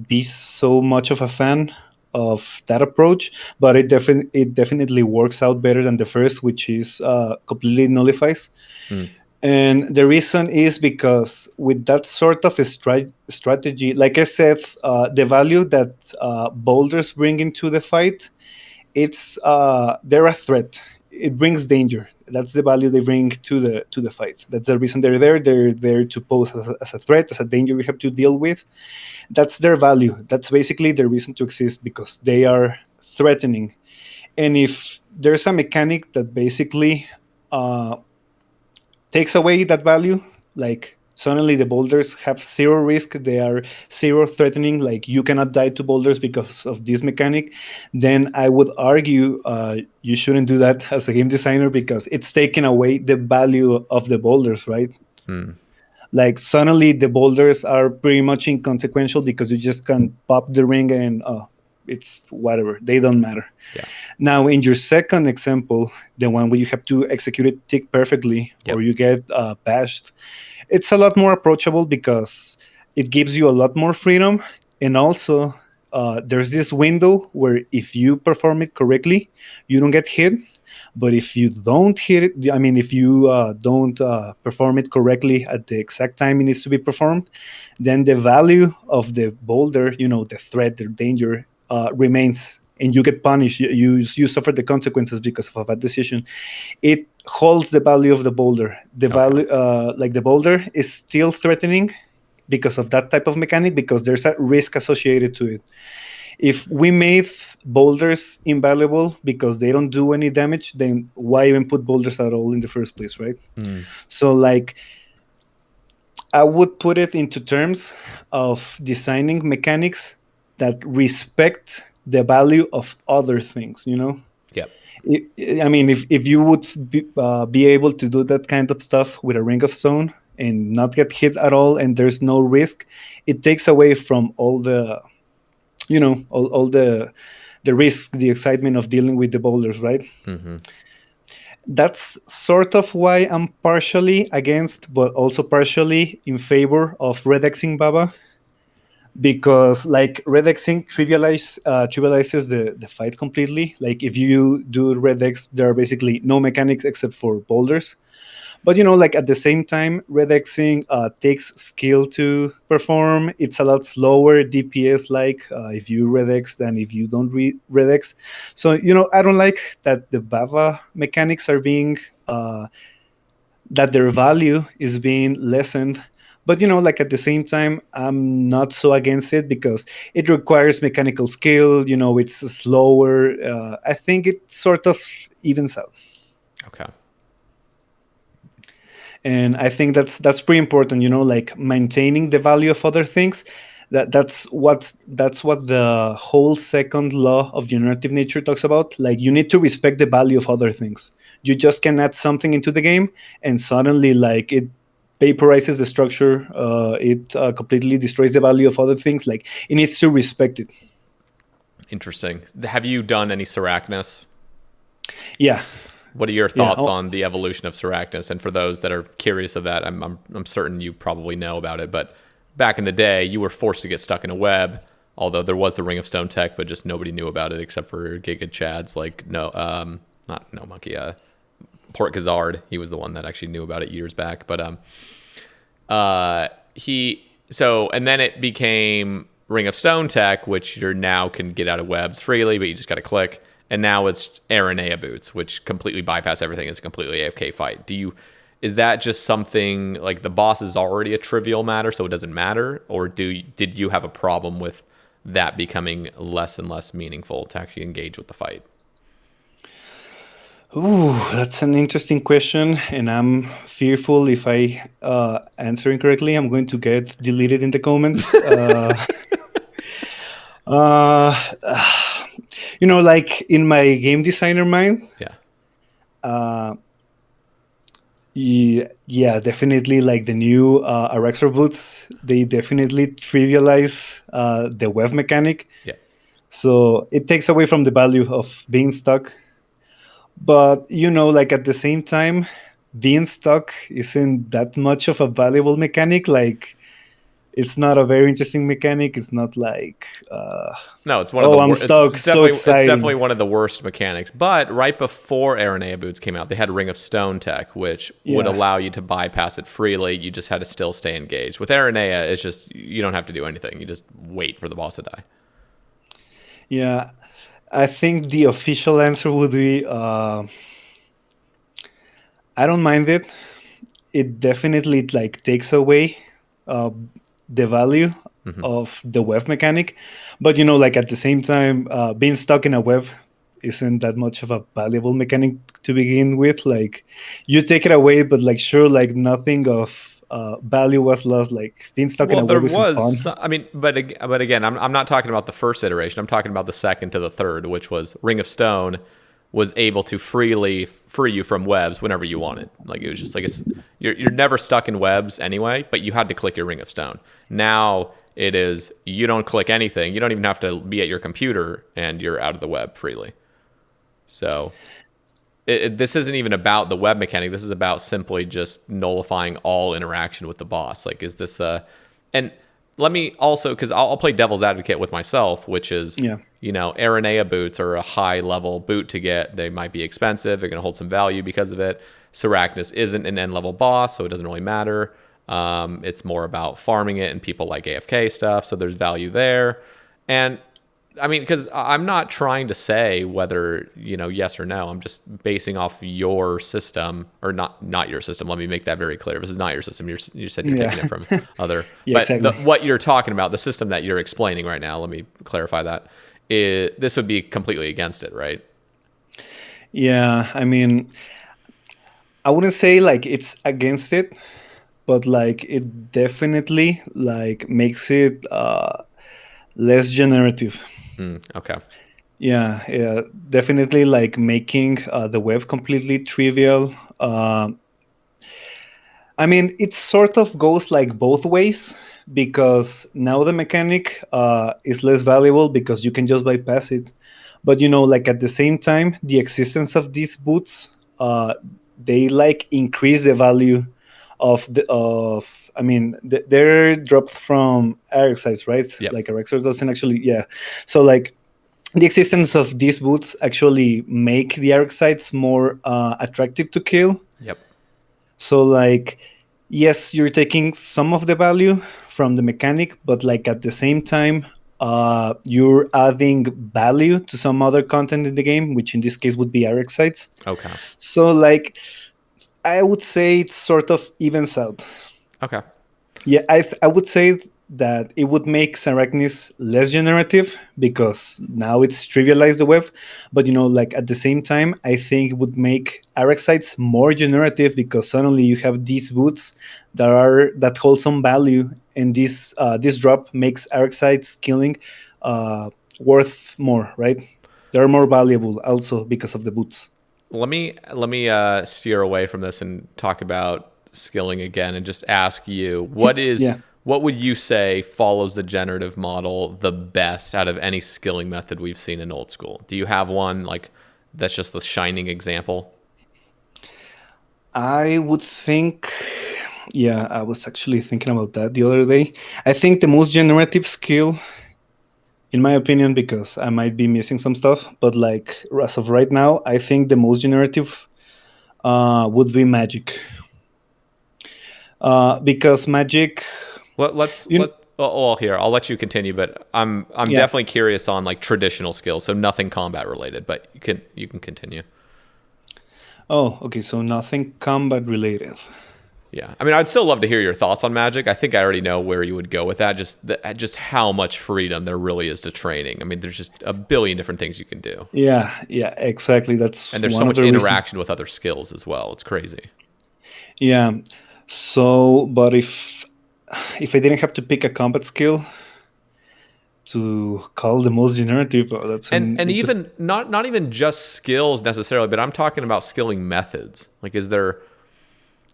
be so much of a fan of that approach, but it definitely works out better than the first, which is completely nullifies. Hmm. And the reason is because with that sort of a strategy, like I said, the value that boulders bring into the fight, it's they're a threat. It brings danger. That's the value they bring to the fight. That's the reason they're there. They're there to pose as a threat, as a danger we have to deal with. That's their value. That's basically their reason to exist because they are threatening. And if there's a mechanic that basically uh, takes away that value, like suddenly the boulders have zero risk, they are zero threatening, like you cannot die to boulders because of this mechanic, then I would argue you shouldn't do that as a game designer because it's taking away the value of the boulders, right? Hmm. Like suddenly the boulders are pretty much inconsequential because you just can pop the ring and it's whatever, they don't matter. Yeah. Now, in your second example, the one where you have to execute it tick perfectly or Yep. you get bashed, it's a lot more approachable because it gives you a lot more freedom. And also, there's this window where if you perform it correctly, you don't get hit. But if you don't hit it, I mean, if you don't perform it correctly at the exact time it needs to be performed, then the value of the boulder, the threat, the danger, remains, and you get punished. You suffer the consequences because of a bad decision. It holds the value of the boulder. The Okay. value, like the boulder, is still threatening because of that type of mechanic because there's a risk associated to it. If we made boulders invaluable because they don't do any damage, then why even put boulders at all in the first place, right? Hmm. So like I would put it into terms of designing mechanics that respect the value of other things, Yep. I mean, if you would be able to do that kind of stuff with a ring of stone and not get hit at all, and there's no risk, it takes away from all the, all the the risk, the excitement of dealing with the boulders, right? Mm-hmm. That's sort of why I'm partially against, but also partially in favor of redexing Baba, because like redexing trivializes the fight completely. Like if you do redex, there are basically no mechanics except for boulders. But like at the same time, redexing takes skill to perform. It's a lot slower DPS like if you redex than if you don't redex. So I don't like that the Bava mechanics are being that their value is being lessened. But like at the same time, I'm not so against it because it requires mechanical skill. It's slower. I think it sort of evens out. Okay. And I think that's pretty important, like maintaining the value of other things. That's what the whole second law of generative nature talks about. Like you need to respect the value of other things. You just can add something into the game and suddenly like it vaporizes the structure. It completely destroys the value of other things. Like it needs to respect it. Interesting. Have you done any Sarachnis? Yeah. What are your Yeah. thoughts on the evolution of Sarachnis? And for those that are curious of that, I'm certain you probably know about it. But back in the day, you were forced to get stuck in a web. Although there was the Ring of Stone tech, but just nobody knew about it except for Giga Chads, like not No Monkey, Port Kazard. He was the one that actually knew about it years back. But and then it became Ring of Stone tech, which you now can get out of webs freely, but you just got to click. And now it's Aranea boots, which completely bypass everything. It's a completely AFK fight. Is that just something like the boss is already a trivial matter, so it doesn't matter, or did you have a problem with that becoming less and less meaningful to actually engage with the fight? Ooh, that's an interesting question, and I'm fearful if I answer incorrectly, I'm going to get deleted in the comments. Uh, like in my game designer mind, Yeah. uh, yeah, definitely. Like the new Araxor boots, they definitely trivialize the web mechanic, Yeah. so it takes away from the value of being stuck. But like at the same time, being stuck isn't that much of a valuable mechanic. Like it's not a very interesting mechanic. It's not like No, it's one of the oh, I'm worst. It's stuck, so definitely it's exciting. definitely one of the worst mechanics. But right before Aranea boots came out, they had Ring of Stone tech, which would Yeah. allow you to bypass it freely. You just had to still stay engaged. With Aranea, it's just you don't have to do anything. You just wait for the boss to die. Yeah, I think the official answer would be I don't mind it. It definitely like takes away uh, the value Mm-hmm. of the web mechanic, but like at the same time, being stuck in a web isn't that much of a valuable mechanic to begin with. Like you take it away, but like sure, like nothing of value was lost. Like being stuck in Well, a there web isn't was, fun. I mean, but again, I'm not talking about the first iteration. I'm talking about the second to the third, which was Ring of Stone was able to freely free you from webs whenever you wanted. Like it was just like you're never stuck in webs anyway, but you had to click your Ring of Stone. Now it is you don't click anything. You don't even have to be at your computer, and you're out of the web freely. So this isn't even about the web mechanic. This is about simply just nullifying all interaction with the boss. Like, is this and let me also, because I'll play devil's advocate with myself, which is, Yeah. Aranea boots are a high level boot to get. They might be expensive. They're going to hold some value because of it. Sarachnis isn't an end level boss, so it doesn't really matter. It's more about farming it, and people like AFK stuff, so there's value there. And I mean, because I'm not trying to say whether yes or no. I'm just basing off your system, or not your system. Let me make that very clear. This is not your system. You said you're Yeah. taking it from other. Yeah, But exactly. what you're talking about, the system that you're explaining right now, let me clarify that. This would be completely against it, right? Yeah, I mean, I wouldn't say like it's against it, but like it definitely like makes it less generative. Okay. Yeah, yeah, definitely like making the web completely trivial. I mean, it sort of goes like both ways because now the mechanic is less valuable because you can just bypass it. But like at the same time, the existence of these boots, they like increase the value of I mean they're dropped from RxSites, right? Yep. Like RxSites doesn't actually, yeah. So like the existence of these boots actually make the RxSites more attractive to kill. Yep. So like, yes, you're taking some of the value from the mechanic, but like at the same time, you're adding value to some other content in the game, which in this case would be RX sites. Okay. So like, I would say it sort of evens out. Okay. Yeah, I would say that it would make Sarachnis less generative because now it's trivialized the web. But like at the same time, I think it would make RX sites more generative because suddenly you have these boots that hold some value, and this drop makes RX sites killing worth more, right? They're more valuable also because of the boots. Let me steer away from this and talk about skilling again, and just ask you Yeah. what would you say follows the generative model the best out of any skilling method we've seen in old school? Do you have one like that's just the shining example? I would think, yeah, I was actually thinking about that the other day. I think the most generative skill, in my opinion, because I might be missing some stuff, but like as of right now, I think the most generative would be magic. Because magic, Let's you, well, here I'll let you continue, but I'm yeah. definitely curious on like traditional skills, so nothing combat related, but you can continue. Oh, okay. So nothing combat related. Yeah, I mean, I'd still love to hear your thoughts on Magic. I think I already know where you would go with that. Just how much freedom there really is to training. I mean, there's just a billion different things you can do, Yeah, yeah, exactly. That's and there's so one of much the reasons. interaction with other skills as well. It's crazy. Yeah. So, but if I didn't have to pick a combat skill to call the most generative, oh, that's an And interesting. even not even just skills necessarily, but I'm talking about skilling methods. Like, is there,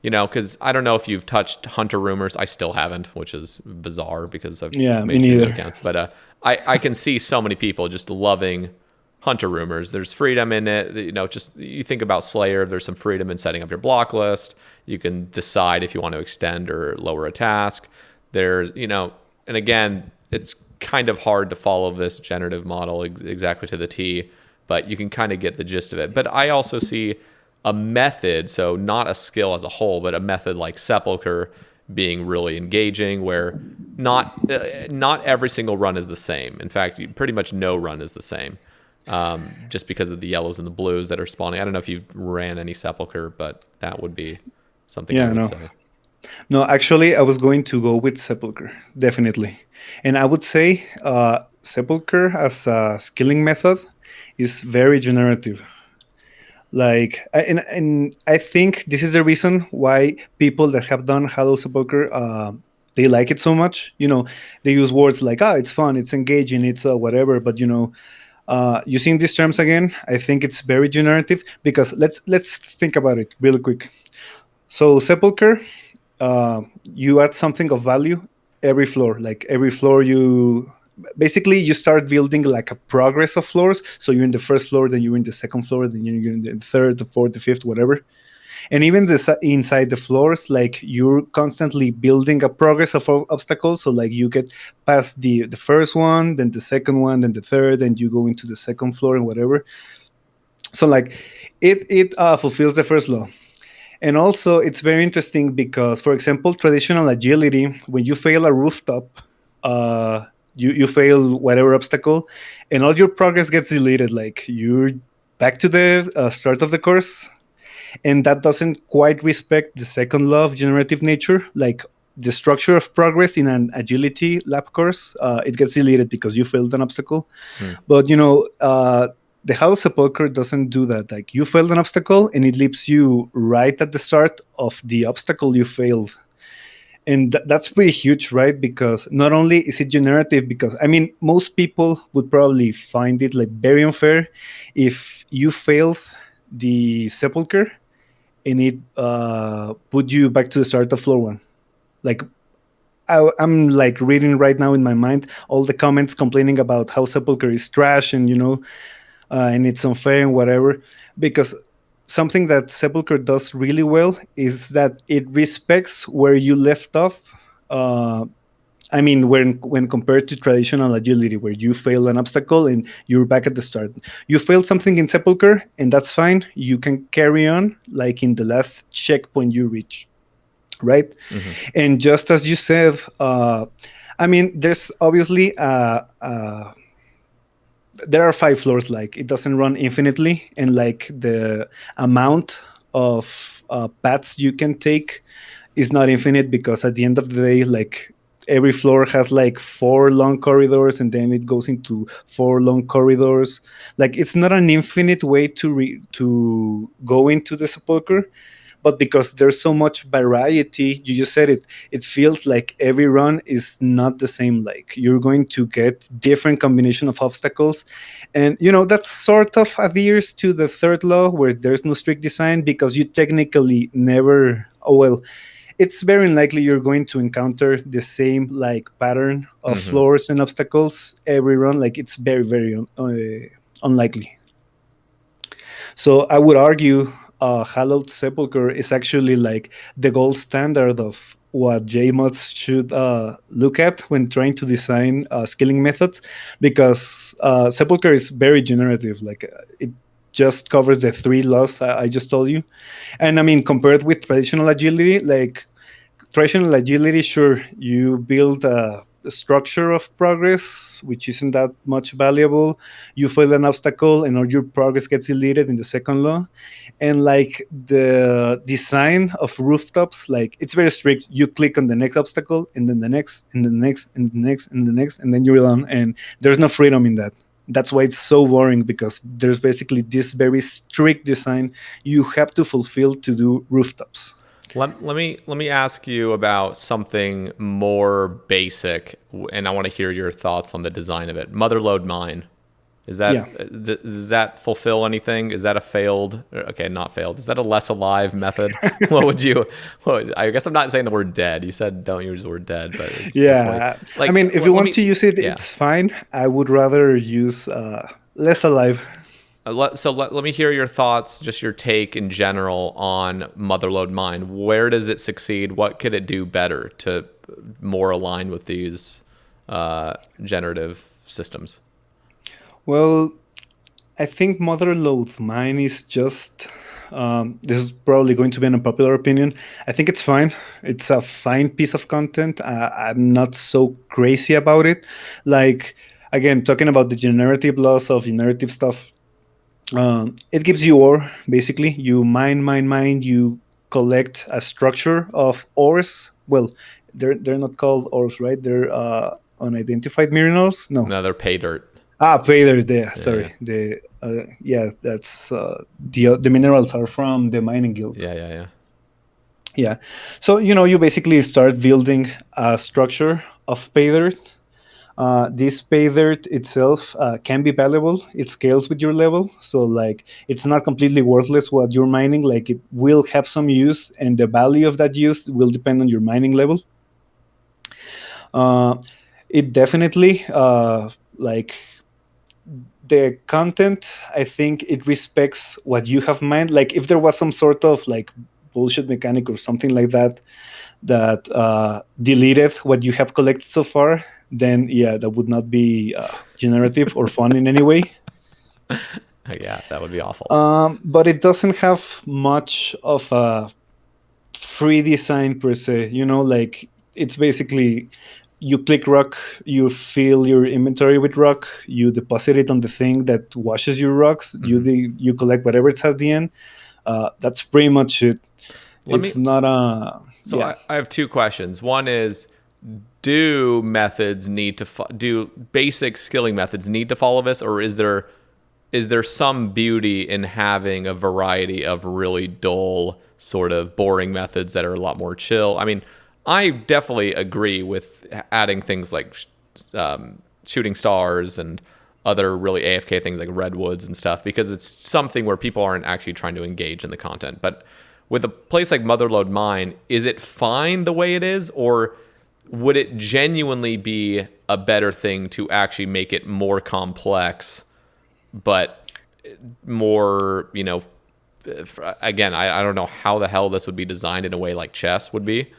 because I don't know if you've touched Hunter Rumors. I still haven't, which is bizarre because I've Yeah, me made two new neither. accounts. But I can see so many people just loving Hunter Rumors. There's freedom in it. Just you think about Slayer. There's some freedom in setting up your block list. You can decide if you want to extend or lower a task. And again, it's kind of hard to follow this generative model exactly to the T, but you can kind of get the gist of it. But I also see a method, so not a skill as a whole, but a method like Sepulcher being really engaging, where not every single run is the same. In fact, pretty much no run is the same, just because of the yellows and the blues that are spawning. I don't know if you ran any Sepulcher, but that would be something I Yeah, would no. say. No, actually, I was going to go with Sepulcher, definitely. And I would say Sepulcher as a skilling method is very generative. And I think this is the reason why people that have done Halo Sepulcher, they like it so much. They use words like, it's fun, it's engaging, it's whatever. But, using these terms again, I think it's very generative because let's think about it really quick. So Sepulcher, you add something of value every floor. Like every floor, you basically you start building like a progress of floors. So you're in the first floor, then you're in the second floor, then you're in the third, the fourth, the fifth, whatever. And even inside the floors, like you're constantly building a progress of obstacles. So like you get past the first one, then the second one, then the third, and you go into the second floor and whatever. So like it fulfills the first law. And also, it's very interesting because, for example, traditional agility, when you fail a rooftop, you fail whatever obstacle, and all your progress gets deleted. Like you're back to the start of the course, and that doesn't quite respect the second law of generative nature. Like the structure of progress in an agility lab course, it gets deleted because you failed an obstacle. Hmm. But the house of poker doesn't do that. Like you failed an obstacle and it leaves you right at the start of the obstacle you failed. And that's pretty huge, right? Because not only is it generative, because I mean, most people would probably find it like very unfair if you failed the sepulcher and it put you back to the start of floor one. Like I'm like reading right now in my mind all the comments complaining about how sepulcher is trash and and it's unfair and whatever. Because something that Sepulchre does really well is that it respects where you left off. Uh, I mean, when compared to traditional agility, where you fail an obstacle and you're back at the start, you failed something in Sepulchre, and that's fine. You can carry on, like in the last checkpoint you reach, right? Hmm. And just as you said, I mean, there's obviously there are 5 floors. Like it doesn't run infinitely, and like the amount of paths you can take is not infinite, because at the end of the day, like every floor has like 4 long corridors, and then it goes into 4 long corridors. Like it's not an infinite way to go into the sepulcher, but because there's so much variety, you just said it, it feels like every run is not the same. Like you're going to get different combination of obstacles, and that sort of adheres to the third law, where there's no strict design, because you technically never, oh well, it's very unlikely you're going to encounter the same like pattern of Hmm. floors and obstacles every run. Like it's very unlikely. So I would argue Hallowed Sepulchre is actually like the gold standard of what JMods should look at when trying to design scaling methods, because Sepulchre is very generative. Like it just covers the 3 laws I just told you. And I mean, compared with traditional agility, like traditional agility, sure, you build a structure of progress, which isn't that much valuable. You fail an obstacle, and all your progress gets deleted in the second law. And like the design of rooftops, like it's very strict. You click on the next obstacle, and then the next, and the next, and the next, and the next, and then you're done. And there's no freedom in that. That's why it's so boring, because there's basically this very strict design you have to fulfill to do rooftops. Let me ask you about something more basic, and I want to hear your thoughts on the design of it. Motherload mine. Is Yeah. does that fulfill anything? Is that a failed? Okay, not failed. Is that a less alive method? What would you? I guess I'm not saying the word dead. You said don't use the word dead, but it's definitely Yeah, I like. mean, if you Let want me. to use it, Yeah. it's fine. I would rather use less alive. Let me hear your thoughts, just your take in general on Motherload Mine. Where does it succeed? What could it do better to more align with these generative systems? Well, I think Motherload Mine is just. This is probably going to be an unpopular opinion. I think it's fine. It's a fine piece of content. I'm not so crazy about it. Like, again, talking about the generative loss of generative stuff, it gives you ore. Basically, you mine. You collect a structure of ores. Well, they're not called ores, right? They're unidentified minerals. No. No, they're pay dirt. Pay there. Yeah, Sorry. The yeah, that's the minerals are from the mining guild. yeah, yeah, yeah. Yeah. So you basically start building a structure of pay dirt. This pay dirt itself can be valuable. It scales with your level, so like it's not completely worthless what you're mining. Like it will have some use, and the value of that use will depend on your mining level. Uh, it definitely like the content. I think it respects what you have mined. Like if there was some sort of like bullshit mechanic or something like that that deleted what you have collected so far, then yeah, that would not be generative or fun in any way. Yeah, that would be awful. But it doesn't have much of a free design per se. Like it's basically you click rock, you fill your inventory with rock, you deposit it on the thing that washes your rocks. Hmm. You collect whatever it's at the end. That's pretty much it. Let me. It's not a So yeah. I have two questions. One is, do methods need to do basic skilling methods need to follow this, or is there some beauty in having a variety of really dull, sort of boring methods that are a lot more chill? I mean, I definitely agree with adding things like shooting stars and other really AFK things like redwoods and stuff, because it's something where people aren't actually trying to engage in the content. But with a place like Motherload Mine, is it fine the way it is, or would it genuinely be a better thing to actually make it more complex, but more, again, I don't know how the hell this would be designed in a way like chess would be,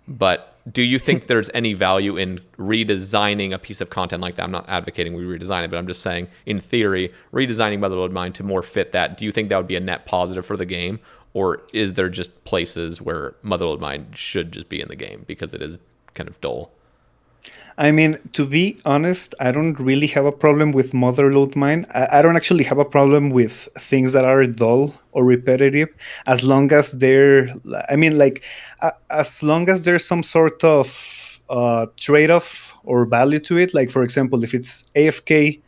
but do you think there's any value in redesigning a piece of content like that? I'm not advocating we redesign it, but I'm just saying, in theory, redesigning Motherlode Mine to more fit that. Do you think that would be a net positive for the game? Or is there just places where Motherlode Mine should just be in the game because it is kind of dull? I mean, to be honest, I don't really have a problem with Motherlode Mine. I don't actually have a problem with things that are dull or repetitive, as long as they're, I mean, like, as long as there's some sort of trade off or value to it. Like, for example, if it's AFK,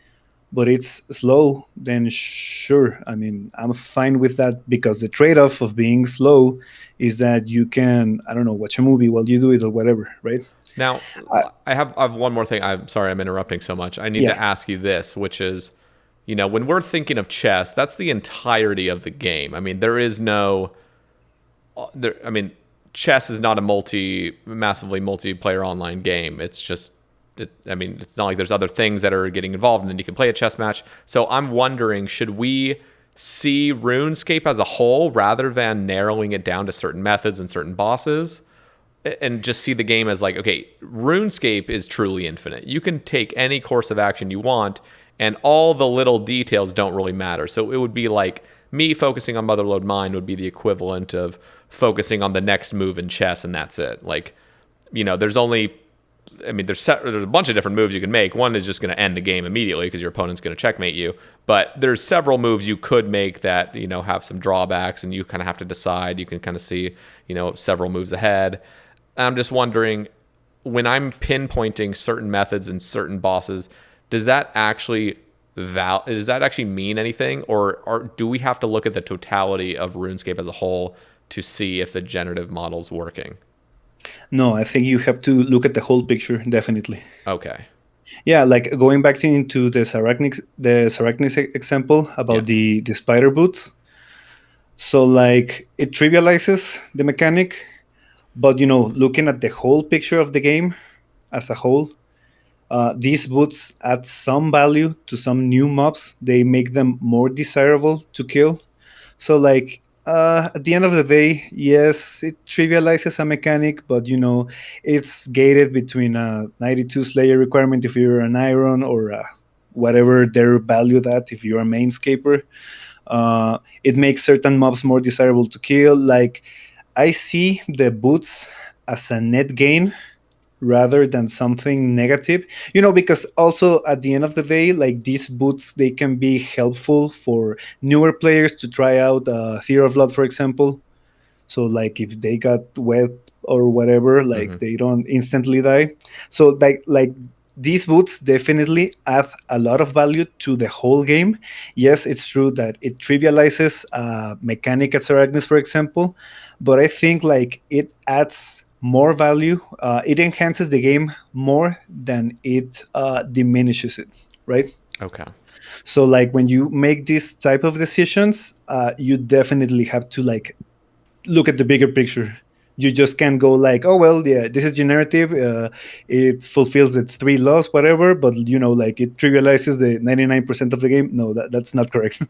but it's slow, then sure. I mean, I'm fine with that because the trade off of being slow is that you can, I don't know, watch a movie while you do it or whatever, right? Now, I, I have one more thing. I'm sorry, I'm interrupting so much. I need to yeah. ask you this, which is, when we're thinking of chess, that's the entirety of the game. I mean, there is no, I mean, chess is not a massively multiplayer online game. It's just, I mean, it's not like there's other things that are getting involved, and then you can play a chess match. So I'm wondering, should we see RuneScape as a whole rather than narrowing it down to certain methods and certain bosses? And just see the game as like, okay, RuneScape is truly infinite. You can take any course of action you want, and all the little details don't really matter. So it would be like me focusing on Motherlode Mine would be the equivalent of focusing on the next move in chess, and that's it. Like, there's only, I mean, there's a bunch of different moves you can make. One is just going to end the game immediately because your opponent's going to checkmate you. But there's several moves you could make that, have some drawbacks, and you kind of have to decide. You can kind of see, several moves ahead. I'm just wondering, when I'm pinpointing certain methods and certain bosses, does that actually mean anything, or do we have to look at the totality of RuneScape as a whole to see if the generative model's working? No, I think you have to look at the whole picture, definitely. Okay. Yeah, like going back into the Sarachnic example Yeah. about the spider boots. So like it trivializes the mechanic, but looking at the whole picture of the game as a whole, these boots add some value to some new mobs. They make them more desirable to kill. So like at the end of the day, yes, it trivializes a mechanic, but it's gated between a 92 Slayer requirement if you're an Iron, or whatever they're valued at if you're a Mainscaper. It makes certain mobs more desirable to kill. Like, I see the boots as a net gain rather than something negative, because also at the end of the day, like, these boots, they can be helpful for newer players to try out Theory of Blood, for example. So like if they got wet or whatever, Mm-hmm. like they don't instantly die. So like these boots definitely add a lot of value to the whole game. Yes, it's true that it trivializes mechanic at Saragnis, for example, but I think like it adds more value. It enhances the game more than it diminishes it, right? Okay. So like when you make these type of decisions, you definitely have to like look at the bigger picture. You just can't go like, oh well, yeah, this is generative. It fulfills its three laws, whatever. But like it trivializes the 99% of the game. No, that's not correct.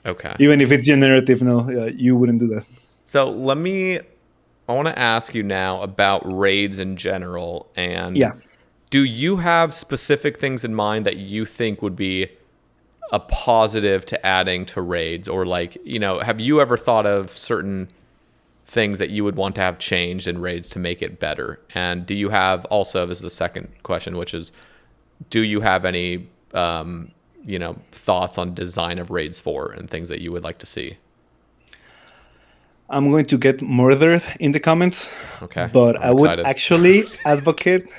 Okay. Even if it's generative, no, you wouldn't do that. So I want to ask you now about raids in general. And Yeah. do you have specific things in mind that you think would be a positive to adding to raids? Or like, have you ever thought of certain things that you would want to have changed in raids to make it better? And do you have, also, this is the second question, which is, do you have any, thoughts on design of raids 4 and things that you would like to see? I'm going to get murdered in the comments, Okay. but I'm I would excited. actually advocate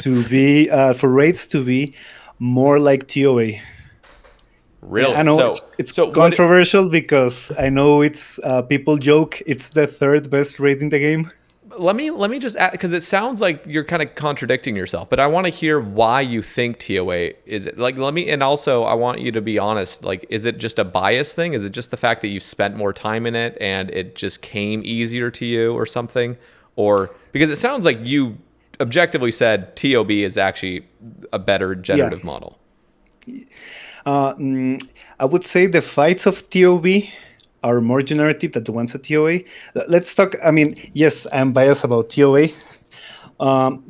to be for raids to be more like TOA. Yeah, I Really? know it's So what, controversial because I know it's people joke it's the third best raid in the game. let me just add, because it sounds like you're kind of contradicting yourself, but I want to hear why you think TOA is it. Like, and also I want you to be honest. Like, is it just a bias thing? Is it just the fact that you spent more time in it and it just came easier to you or something? Or because it sounds like you objectively said TOB is actually a better Yeah, generative model. Uh, mm, I would say the fights of TOV are more generative than the ones at TOA. Let's talk. I mean, yes, I'm biased about TOA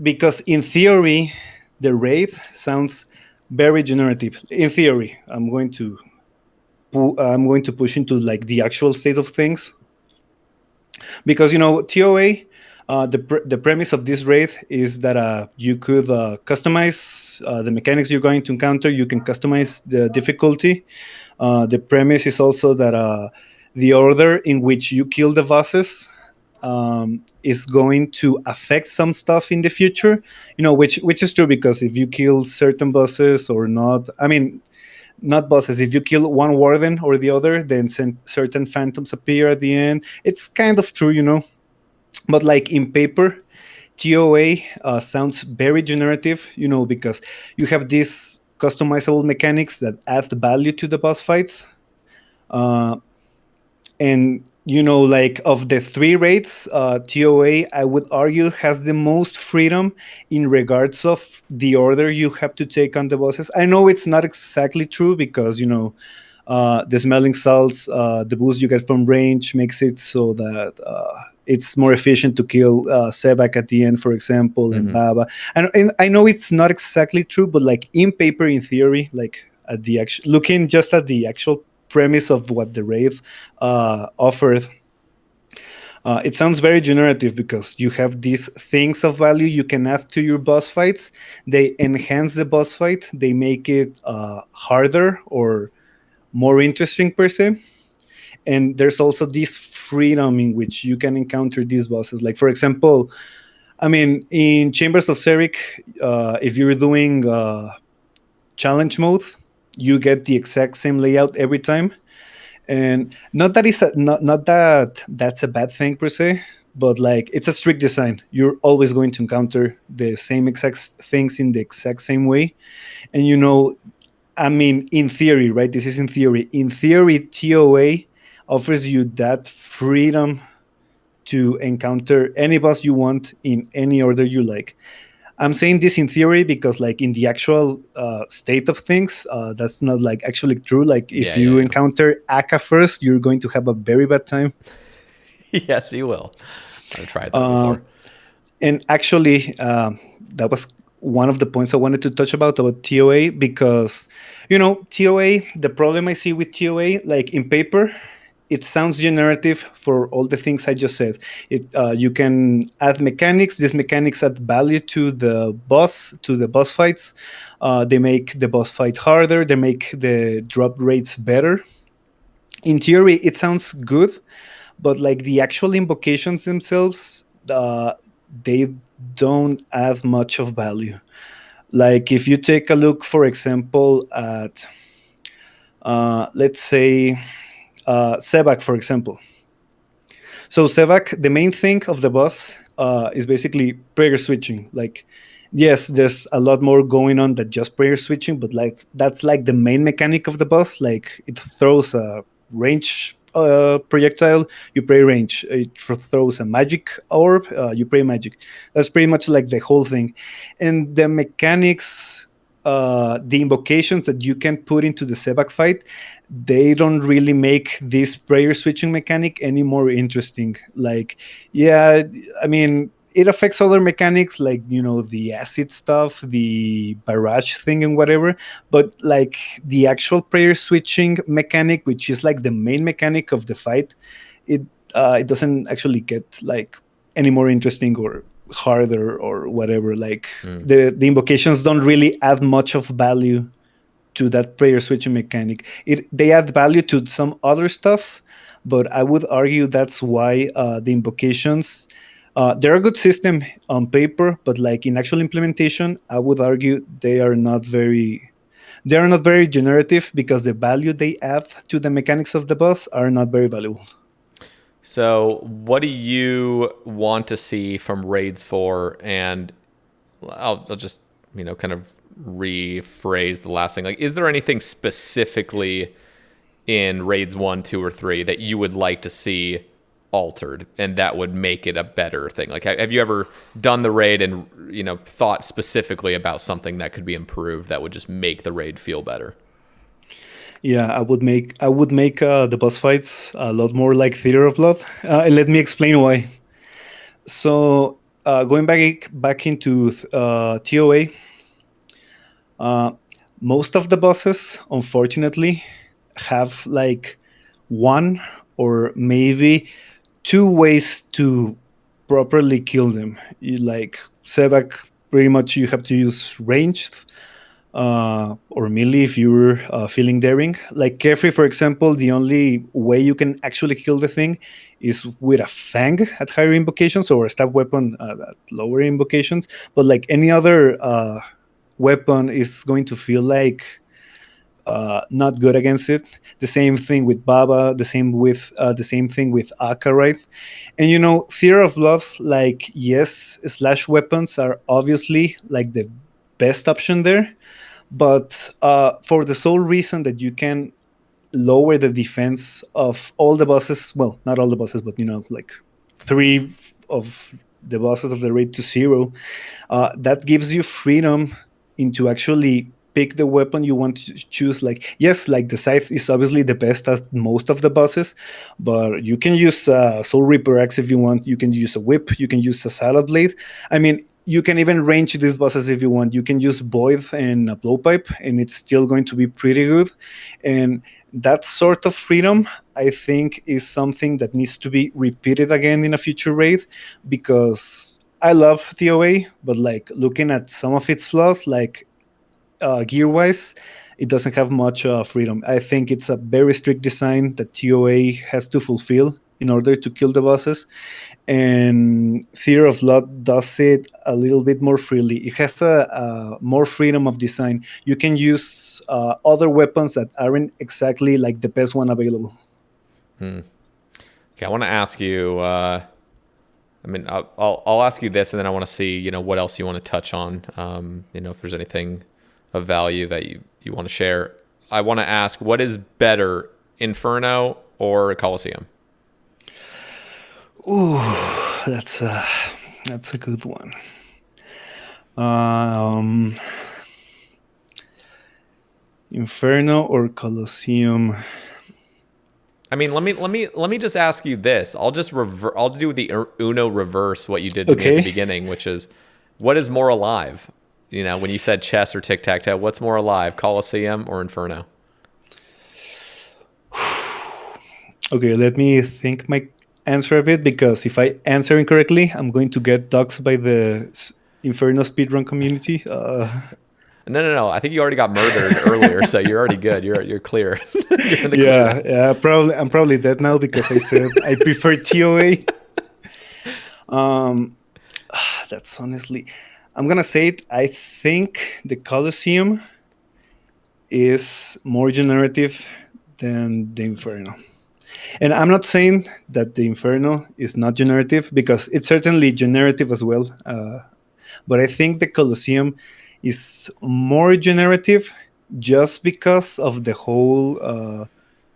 because in theory, the Wraith sounds very generative. In theory, I'm going to push into like the actual state of things because TOA. The premise of this raid is that you could customize the mechanics you're going to encounter. You can customize the difficulty. The premise is also that the order in which you kill the bosses is going to affect some stuff in the future. Which is true because if you kill certain bosses or not, I mean, not bosses. If you kill one warden or the other, then certain phantoms appear at the end. It's kind of true. But like in paper, TOA sounds very generative, because you have these customizable mechanics that add value to the boss fights. Uh, and like of the three rates, TOA, I would argue, has the most freedom in regards of the order you have to take on the bosses. I know it's not exactly true because the smelling salts, the boost you get from range makes it so that it's more efficient to kill Sae Bae at the end, for example, and Hmm. Baba. And I know it's not exactly true, but like in paper, in theory, like at the actual, looking just at the actual premise of what the Wraith offered, it sounds very generative because you have these things of value you can add to your boss fights. They enhance the boss fight. They make it harder or more interesting per se. And there's also this freedom in which you can encounter these bosses. Like, for example, I mean, in Chambers of Serik, if you're doing challenge mode, you get the exact same layout every time. And not that not that that's a bad thing per se, but like it's a strict design. You're always going to encounter the same exact things in the exact same way. And I mean, in theory, right? This is in theory. In theory, TOA offers you that freedom to encounter any boss you want in any order you like. I'm saying this in theory because, like, in the actual state of things, that's not like actually true. Like, if Yeah, you yeah, encounter Aka first, you're going to have a very bad time. yeah. Yes, you will. I've tried that before. Um, and actually, that was one of the points I wanted to touch about TOA because, TOA. The problem I see with TOA, like in paper, it sounds generative for all the things I just said. You can add mechanics. These mechanics add value to the boss fights. They make the boss fight harder. They make the drop rates better. In theory, it sounds good, but like the actual invocations themselves, they don't add much of value. Like if you take a look, for example, at let's say Sebak, for example. So Sevak, the main thing of the boss is basically prayer switching. Like, yes, there's a lot more going on than just prayer switching, but like that's like the main mechanic of the boss. Like it throws a range projectile, you pray range. It throws a magic orb, you pray magic. That's pretty much like the whole thing. And the mechanics, the invocations that you can put into the Sevak fight, they don't really make this prayer switching mechanic any more interesting. Like, yeah, I mean, it affects other mechanics like the acid stuff, the barrage thing, and whatever. But like the actual prayer switching mechanic, which is like the main mechanic of the fight, it it doesn't actually get like any more interesting or harder or whatever. Like Mm. the invocations don't really add much of value to that player switching mechanic. They add value to some other stuff, but I would argue that's why the invocations they're a good system on paper, but like in actual implementation, I would argue they are not very generative because the value they add to the mechanics of the boss are not very valuable. So, what do you want to see from Raids 4? And I'll just, kind of rephrase the last thing. Like, is there anything specifically in Raids 1, 2, or 3 that you would like to see altered, and that would make it a better thing? Like, have you ever done the raid and thought specifically about something that could be improved that would just make the raid feel better? Yeah, I would make the boss fights a lot more like Theater of Blood, and let me explain why. So going back into TOA, uh, most of the bosses, unfortunately, have like one or maybe two ways to properly kill them. Like Sebak, pretty much you have to use ranged or melee if you're feeling daring. Like Kefri, for example, the only way you can actually kill the thing is with a fang at higher invocations or a stab weapon at lower invocations. But like any other weapon is going to feel like not good against it. The same thing with Baba. The same thing with Akka, right? And Theater of Blood, like yes, slash weapons are obviously like the best option there, but for the sole reason that you can lower the defense of all the bosses. Well, not all the bosses, but like three of the bosses of the raid to zero. That gives you freedom into actually pick the weapon you want to choose. Like yes, like the scythe is obviously the best at most of the bosses, but you can use Soul Reaper Axe if you want. You can use a whip. You can use a salad blade. I mean, you can even range these bosses if you want. You can use Void and a blowpipe, and it's still going to be pretty good. And that sort of freedom, I think, is something that needs to be repeated again in a future raid, because I love TOA, but like looking at some of its flaws, like gear wise, it doesn't have much freedom. I think it's a very strict design that TOA has to fulfill in order to kill the bosses, and Theater of Blood does it a little bit more freely. It has a more freedom of design. You can use other weapons that aren't exactly like the best one available. Okay, I want to ask you. I mean, I'll ask you this, and then I want to see what else you want to touch on. If there's anything of value that you want to share. I want to ask, what is better, Inferno or Coliseum? Ooh, that's a good one. Um, Inferno or Coliseum? I mean, let me just ask you this. I'll do the Uno reverse what you did to me at the Okay. beginning, which is, what is more alive? When you said chess or tic tac toe, what's more alive, Coliseum or Inferno? Okay, let me think my answer a bit, because if I answer incorrectly, I'm going to get doxxed by the Inferno speedrun community. No. I think you already got murdered earlier, so you're already good. You're clear. You're in the clear now. yeah, probably I'm probably dead now because I said I prefer TOA. Um, that's honestly, I'm gonna say it. I think the Coliseum is more generative than the Inferno. And I'm not saying that the Inferno is not generative, because it's certainly generative as well. But I think the Colosseum is more generative just because of the whole.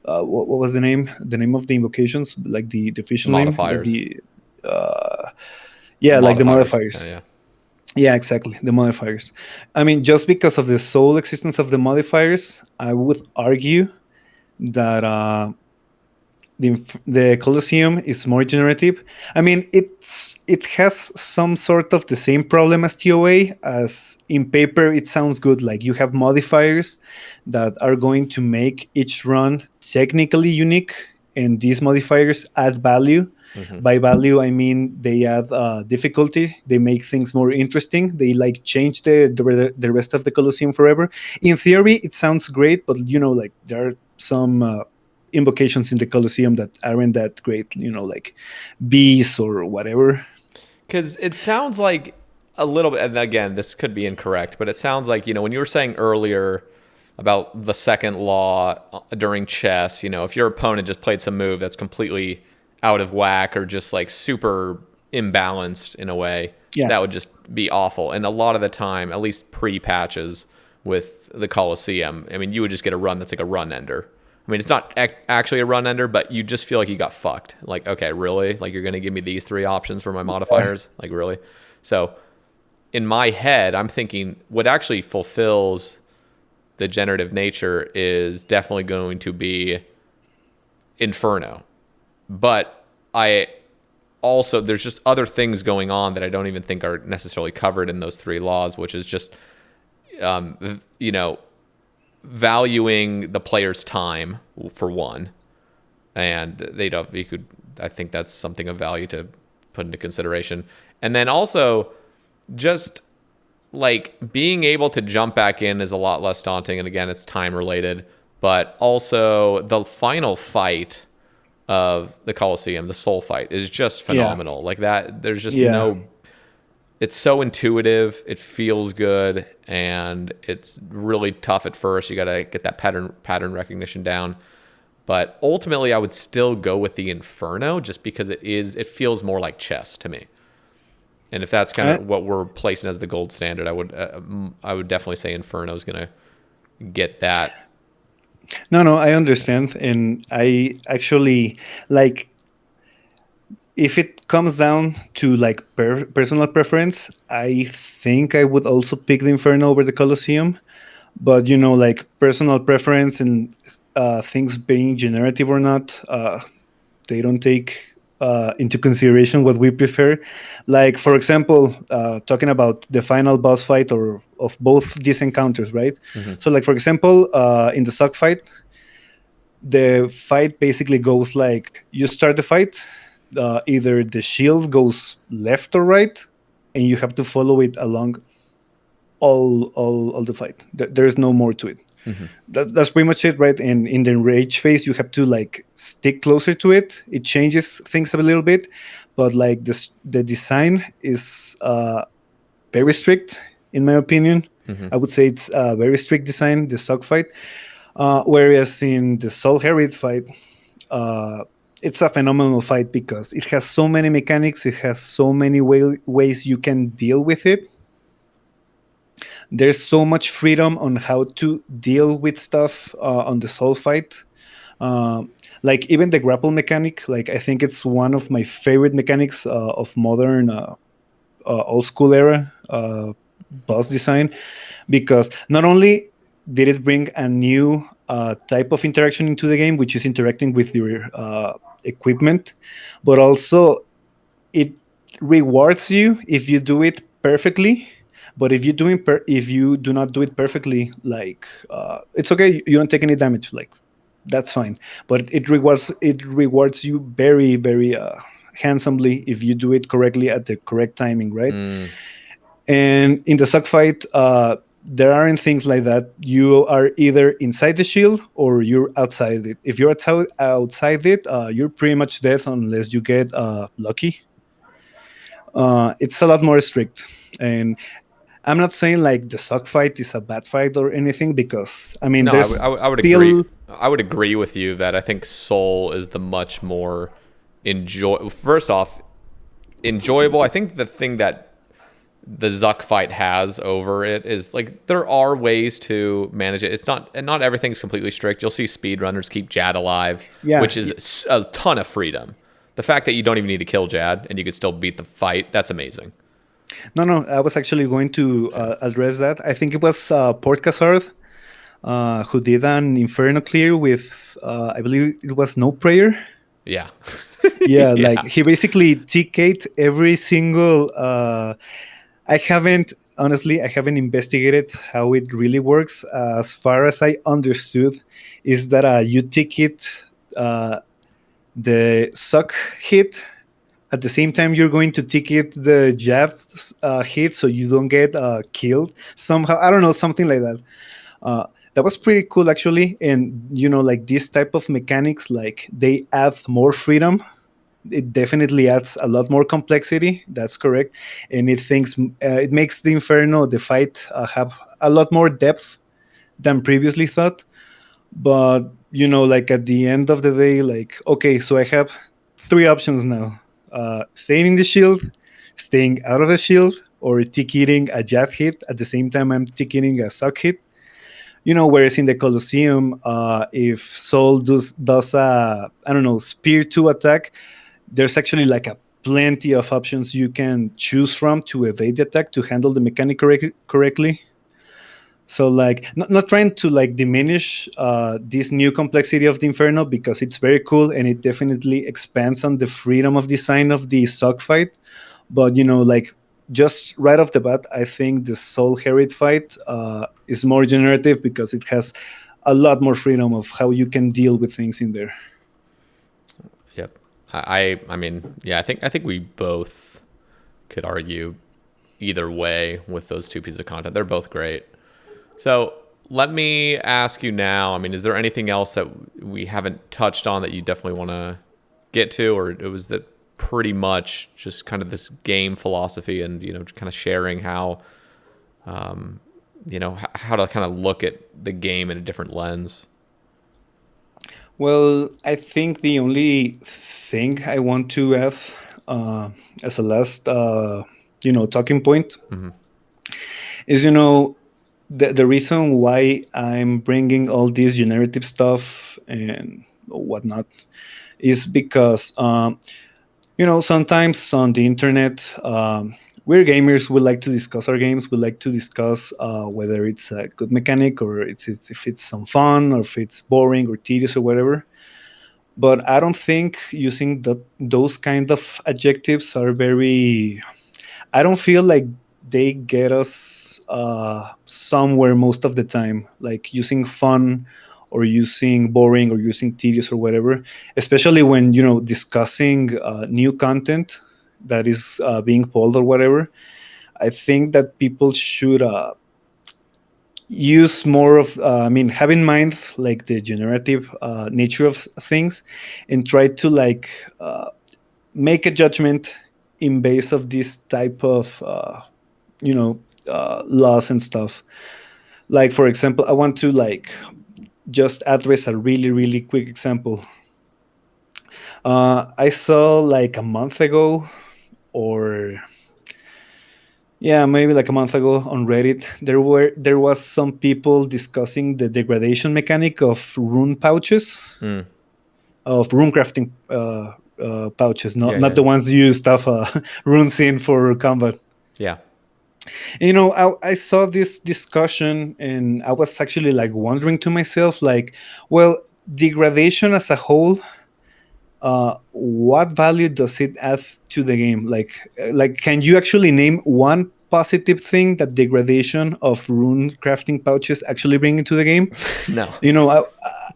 What was the name? The name of the invocations, like the The official name, like modifiers. the. The Yeah, like the modifiers. Yeah, modifiers. yeah. Yeah, exactly. The modifiers. I mean, just because of the sole existence of the modifiers, I would argue that the Colosseum is more generative. I mean, it has some sort of the same problem as TOA. As in paper, it sounds good. Like you have modifiers that are going to make each run technically unique, and these modifiers add value. Hmm. By value, I mean they add difficulty. They make things more interesting. They like change the rest of the Colosseum forever. In theory, it sounds great, but like there are some invocations in the Colosseum that aren't that great, like bees or whatever. Because it sounds like a little bit, and again, this could be incorrect, but it sounds like, when you were saying earlier about the second law during chess, if your opponent just played some move that's completely out of whack or just like super imbalanced in a way, Yeah, that would just be awful. And a lot of the time, at least pre patches with the Coliseum, I mean, you would just get a run that's like a run ender. I mean, it's not actually a run ender, but you just feel like you got fucked. Like, okay, really? Like, you're going to give me these three options for my modifiers? Like, really? So, in my head, I'm thinking what actually fulfills the generative nature is definitely going to be Inferno. But I also, there's just other things going on that I don't even think are necessarily covered in those three laws, which is just, you know, valuing the player's time for one, and they don't. You could, I think that's something of value to put into consideration, and then also just like being able to jump back in is a lot less daunting, and again, it's time related, but also the final fight of the Coliseum, the soul fight, is just Yeah. phenomenal. Like that, there's just Yeah. no, it's so intuitive, it feels good, and it's really tough at first. You got to get that pattern recognition down. But ultimately, I would still go with the Inferno just because it feels more like chess to me. And if that's kind I, of what we're placing as the gold standard, I would definitely say Inferno is going to get that. no, I understand, and I actually like if it comes down to like personal preference, I think I would also pick the Inferno over the Coliseum. But like personal preference and things being generative or not, they don't take into consideration what we prefer. Like for example, talking about the final boss fight or of both these encounters, right? Mm-hmm. So like for example, in the suck fight, the fight basically goes like you start the fight, either the shield goes left or right, and you have to follow it along all the fight. There's no more to it. Mm-hmm. That's pretty much it, right? And in the rage phase, you have to like stick closer to it. It changes things a little bit, but like the design is very strict, in my opinion. Mm-hmm. I would say it's a very strict design, the stock fight. Whereas in the Soul Herod fight, uh, it's a phenomenal fight because it has so many mechanics. It has so many ways you can deal with it. There's so much freedom on how to deal with stuff on the Soul fight. Um, like even the grapple mechanic, like I think it's one of my favorite mechanics of modern old school era boss design, because not only did it bring a new type of interaction into the game, which is interacting with your equipment, but also it rewards you if you do it perfectly. But if you do not do it perfectly, like it's okay, you don't take any damage, like that's fine. But it rewards you very handsomely if you do it correctly at the correct timing, right? Mm. And in the suck fight, there aren't things like that. You are either inside the shield or you're outside it. If you're outside it, you're pretty much dead unless you get lucky. It's a lot more strict. And I'm not saying like the suck fight is a bad fight or anything, because I mean No, there's I would agree. still. I would agree with you that I think Soul is the much more enjoy. First off, enjoyable. I think the thing that the Zuck fight has over it is like there are ways to manage it. It's not, and not everything's completely strict. You'll see speedrunners keep Jad alive, Yeah. which is a ton of freedom. The fact that you don't even need to kill Jad and you can still beat the fight, that's amazing. No, I was actually going to Yeah. address that. I think it was Port Hazard who did an Inferno clear with, I believe it was No Prayer. Yeah. Yeah, like Yeah. he basically TK'd every single. I haven't investigated how it really works. As far as I understood, is that you ticket uh, the suck hit at the same time you're going to ticket the jab hit, so you don't get killed somehow. I don't know, something like that. That was pretty cool actually, and like this type of mechanics, like they add more freedom. It definitely adds a lot more complexity. That's correct, and it makes the Inferno, the fight, have a lot more depth than previously thought. But like at the end of the day, like okay, so I have three options now: staying in the shield, staying out of the shield, or ticketing a jab hit at the same time I'm ticketing a suck hit. Whereas in the Coliseum, if Soul does a, I don't know, spear 2 attack, there's actually like a plenty of options you can choose from to evade the attack to handle the mechanic correctly. So like not trying to like diminish this new complexity of the Inferno, because it's very cool and it definitely expands on the freedom of design of the sock fight. But like, just right off the bat, I think the Soul Herit fight is more generative because it has a lot more freedom of how you can deal with things in there. Yep. I mean, yeah, I think we both could argue either way with those two pieces of content. They're both great. So let me ask you now. I mean, is there anything else that we haven't touched on that you definitely want to get to, or it was that pretty much just kind of this game philosophy and kind of sharing how how to kind of look at the game in a different lens. Well, I think the only thing I want to have as a last, talking point is, the reason why I'm bringing all this generative stuff and whatnot is because, sometimes on the internet, we're gamers. We like to discuss our games. We like to discuss whether it's a good mechanic, or if it's some fun, or if it's boring or tedious or whatever. But I don't think using those kind of adjectives are very. I don't feel like they get us somewhere most of the time. Like using fun, or using boring, or using tedious or whatever, especially when discussing new content that is being pulled or whatever. I think that people should use more of, have in mind like the generative nature of things, and try to like make a judgment in base of this type of laws and stuff. Like, for example, I want to like just address a really really quick example. I saw like a month ago, or yeah, maybe like a month ago on Reddit, there was some people discussing the degradation mechanic of rune pouches, Mm. of rune crafting pouches, not Yeah, not yeah, the ones you stuff runes in for combat. yeah. I saw this discussion, and I was actually like wondering to myself, like, well, degradation as a whole, what value does it add to the game? Like, can you actually name one positive thing that degradation of rune crafting pouches actually bring into the game? No.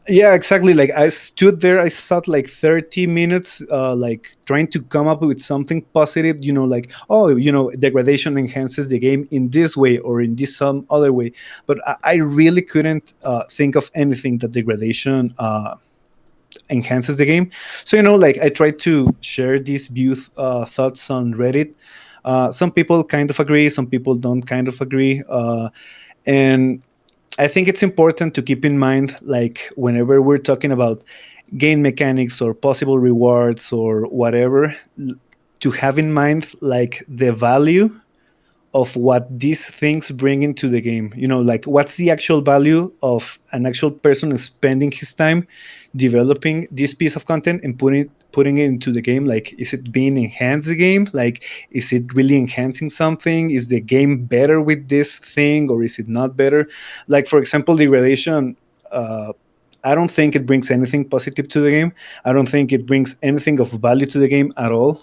Yeah, exactly. Like, I stood there, I sat like 30 minutes, like trying to come up with something positive. Like, oh, degradation enhances the game in this way or in this some other way, but I really couldn't think of anything that degradation enhances the game. So like, I tried to share these view thoughts on Reddit. Some people kind of agree, some people don't kind of agree, and I think it's important to keep in mind, like, whenever we're talking about game mechanics or possible rewards or whatever, to have in mind like the value of what these things bring into the game. Like, what's the actual value of an actual person spending his time developing this piece of content and putting it into the game? Like, is it being enhanced the game? Like, is it really enhancing something? Is the game better with this thing, or is it not better? Like, for example, degradation. I don't think it brings anything positive to the game. I don't think it brings anything of value to the game at all.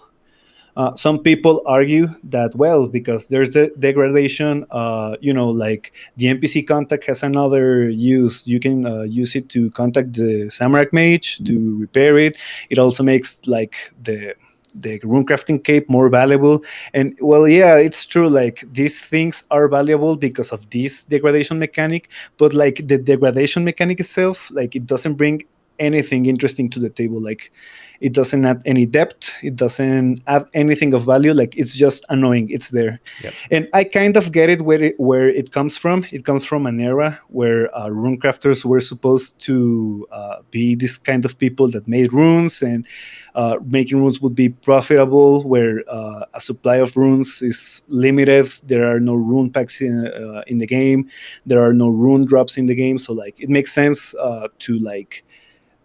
Some people argue that, well, because there's the degradation, like the NPC contact has another use. You can use it to contact the Samurai mage to repair it. It also makes like the runecrafting cape more valuable. And well, yeah, it's true. Like, these things are valuable because of this degradation mechanic, but like the degradation mechanic itself, like, it doesn't bring anything interesting to the table. Like, it doesn't add any depth, it doesn't add anything of value. Like, it's just annoying, it's there. Yep. And I kind of get it where it comes from. It comes from an era where runecrafters were supposed to be this kind of people that made runes, and making runes would be profitable, where a supply of runes is limited. There are no rune packs in the game. There are no rune drops in the game. So like, it makes sense to like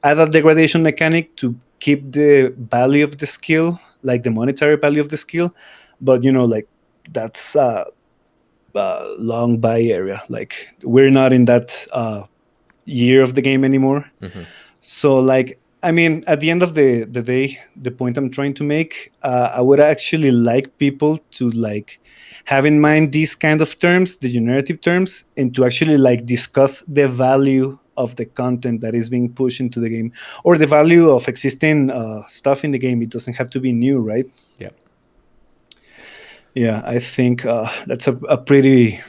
add a degradation mechanic to keep the value of the skill, like the monetary value of the skill. But like, that's long by area. Like, we're not in that year of the game anymore. Hmm. So like, I mean, at the end of the day, the point I'm trying to make, I would actually like people to like have in mind these kind of terms, the generative terms, and to actually like discuss the value of the content that is being pushed into the game, or the value of existing stuff in the game. It doesn't have to be new, right? Yep. Yeah, I think that's a pretty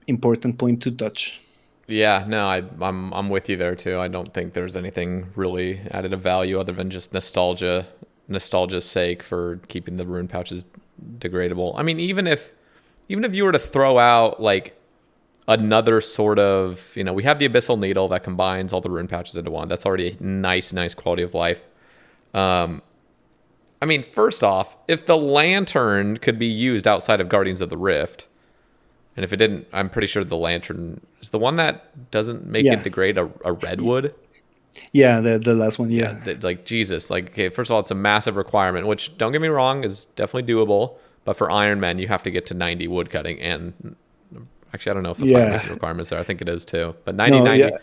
important point to touch. Yeah, no, I'm with you there too. I don't think there's anything really added of value other than just nostalgia's sake for keeping the rune pouches degradable. I mean, even if you were to throw out like another sort of, we have the abyssal needle that combines all the rune pouches into one. That's already a nice quality of life. I mean, first off, if the lantern could be used outside of Guardians of the Rift, and if it didn't, I'm pretty sure the lantern is the one that doesn't make it Yeah, degrade a redwood. yeah, the last one, Yeah, yeah. like Jesus. Like, okay, first of all, it's a massive requirement, which don't get me wrong is definitely doable. But for Iron Man, you have to get to 90 wood cutting, and actually, I don't know if the Yeah. firemaking requirements there. I think it is too. But 90, No, yeah, 90,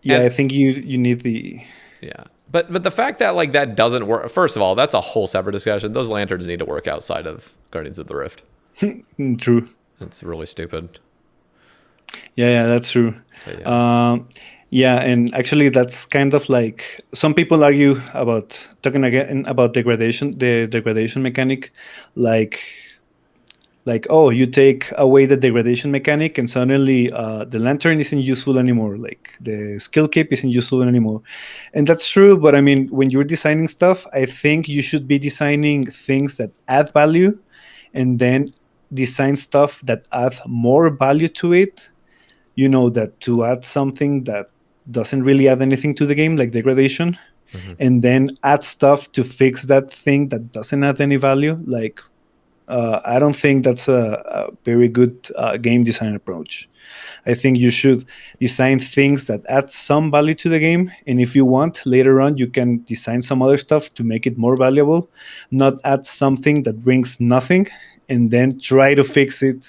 yeah. and I think you need the yeah. But the fact that like that doesn't work. First of all, that's a whole separate discussion. Those lanterns need to work outside of Guardians of the Rift. true. It's really stupid. Yeah, yeah, that's true. But yeah. Yeah, and actually, that's kind of like, some people argue about talking again about degradation, the degradation mechanic, like oh, you take away the degradation mechanic and suddenly the lantern isn't useful anymore, like the skill cape isn't useful anymore. And that's true, but I mean, when you're designing stuff, I think you should be designing things that add value, and then design stuff that add more value to it. That to add something that doesn't really add anything to the game, like degradation, Hmm. and then add stuff to fix that thing that doesn't add any value. Like, I don't think that's a very good game design approach. I think you should design things that add some value to the game, and if you want, later on, you can design some other stuff to make it more valuable, not add something that brings nothing and then try to fix it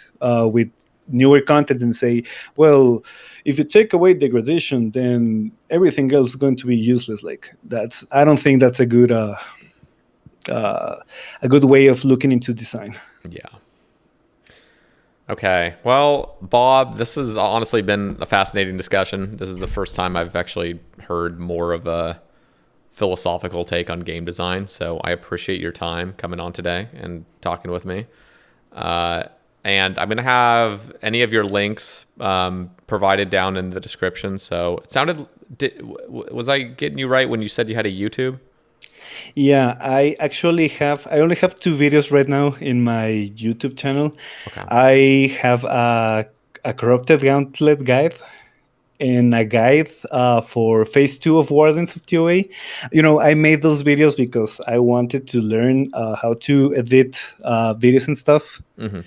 with newer content and say, well, if you take away degradation, then everything else is going to be useless. Like, that's I don't think that's uh, a good way of looking into design. Yeah. Okay. Well, Bob, this has honestly been a fascinating discussion. This is the first time I've actually heard more of a philosophical take on game design. So I appreciate your time coming on today and talking with me. Uh, and I'm going to have any of your links provided down in the description. So it sounded, was I getting you right when you said you had a YouTube? Yeah, I only have two videos right now in my YouTube channel. Okay. I have a corrupted gauntlet guide and a guide for phase two of Wardens of TOA. I made those videos because I wanted to learn how to edit videos and stuff. Hmm.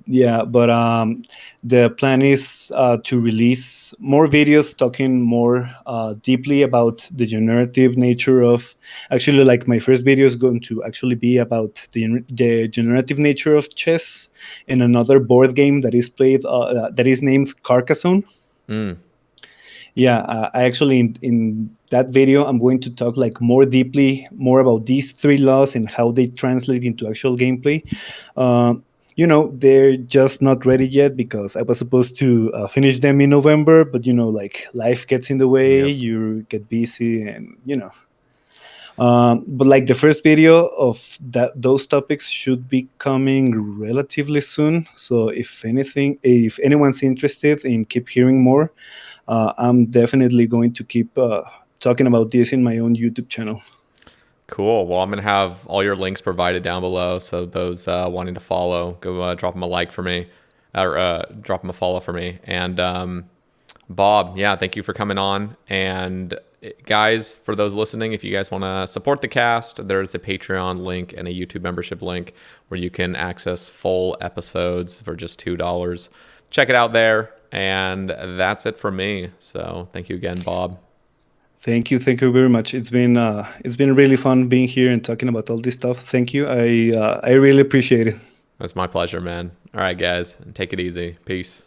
Yeah, but the plan is to release more videos talking more deeply about the generative nature of. Actually, like, my first video is going to actually be about the generative nature of chess, and another board game that is played that is named Carcassonne. Mm. Yeah, I actually, in that video, I'm going to talk like more deeply, more about these three laws and how they translate into actual gameplay. They're just not ready yet because I was supposed to finish them in November, but like, life gets in the way, Yep. you get busy, and but like, the first video of those topics should be coming relatively soon. So if anyone's interested in keep hearing more, I'm definitely going to keep talking about this in my own YouTube channel. Cool. Well, I'm going to have all your links provided down below. So those wanting to follow, go drop them a like for me, or drop them a follow for me. And Bob, yeah, thank you for coming on. And guys, for those listening, if you guys want to support the cast, there's a Patreon link and a YouTube membership link where you can access full episodes for just $2. Check it out there. And that's it from me. So thank you again, Bob. Thank you very much. It's been really fun being here and talking about all this stuff. Thank you. I really appreciate it. It's my pleasure, man. All right, guys, take it easy. Peace.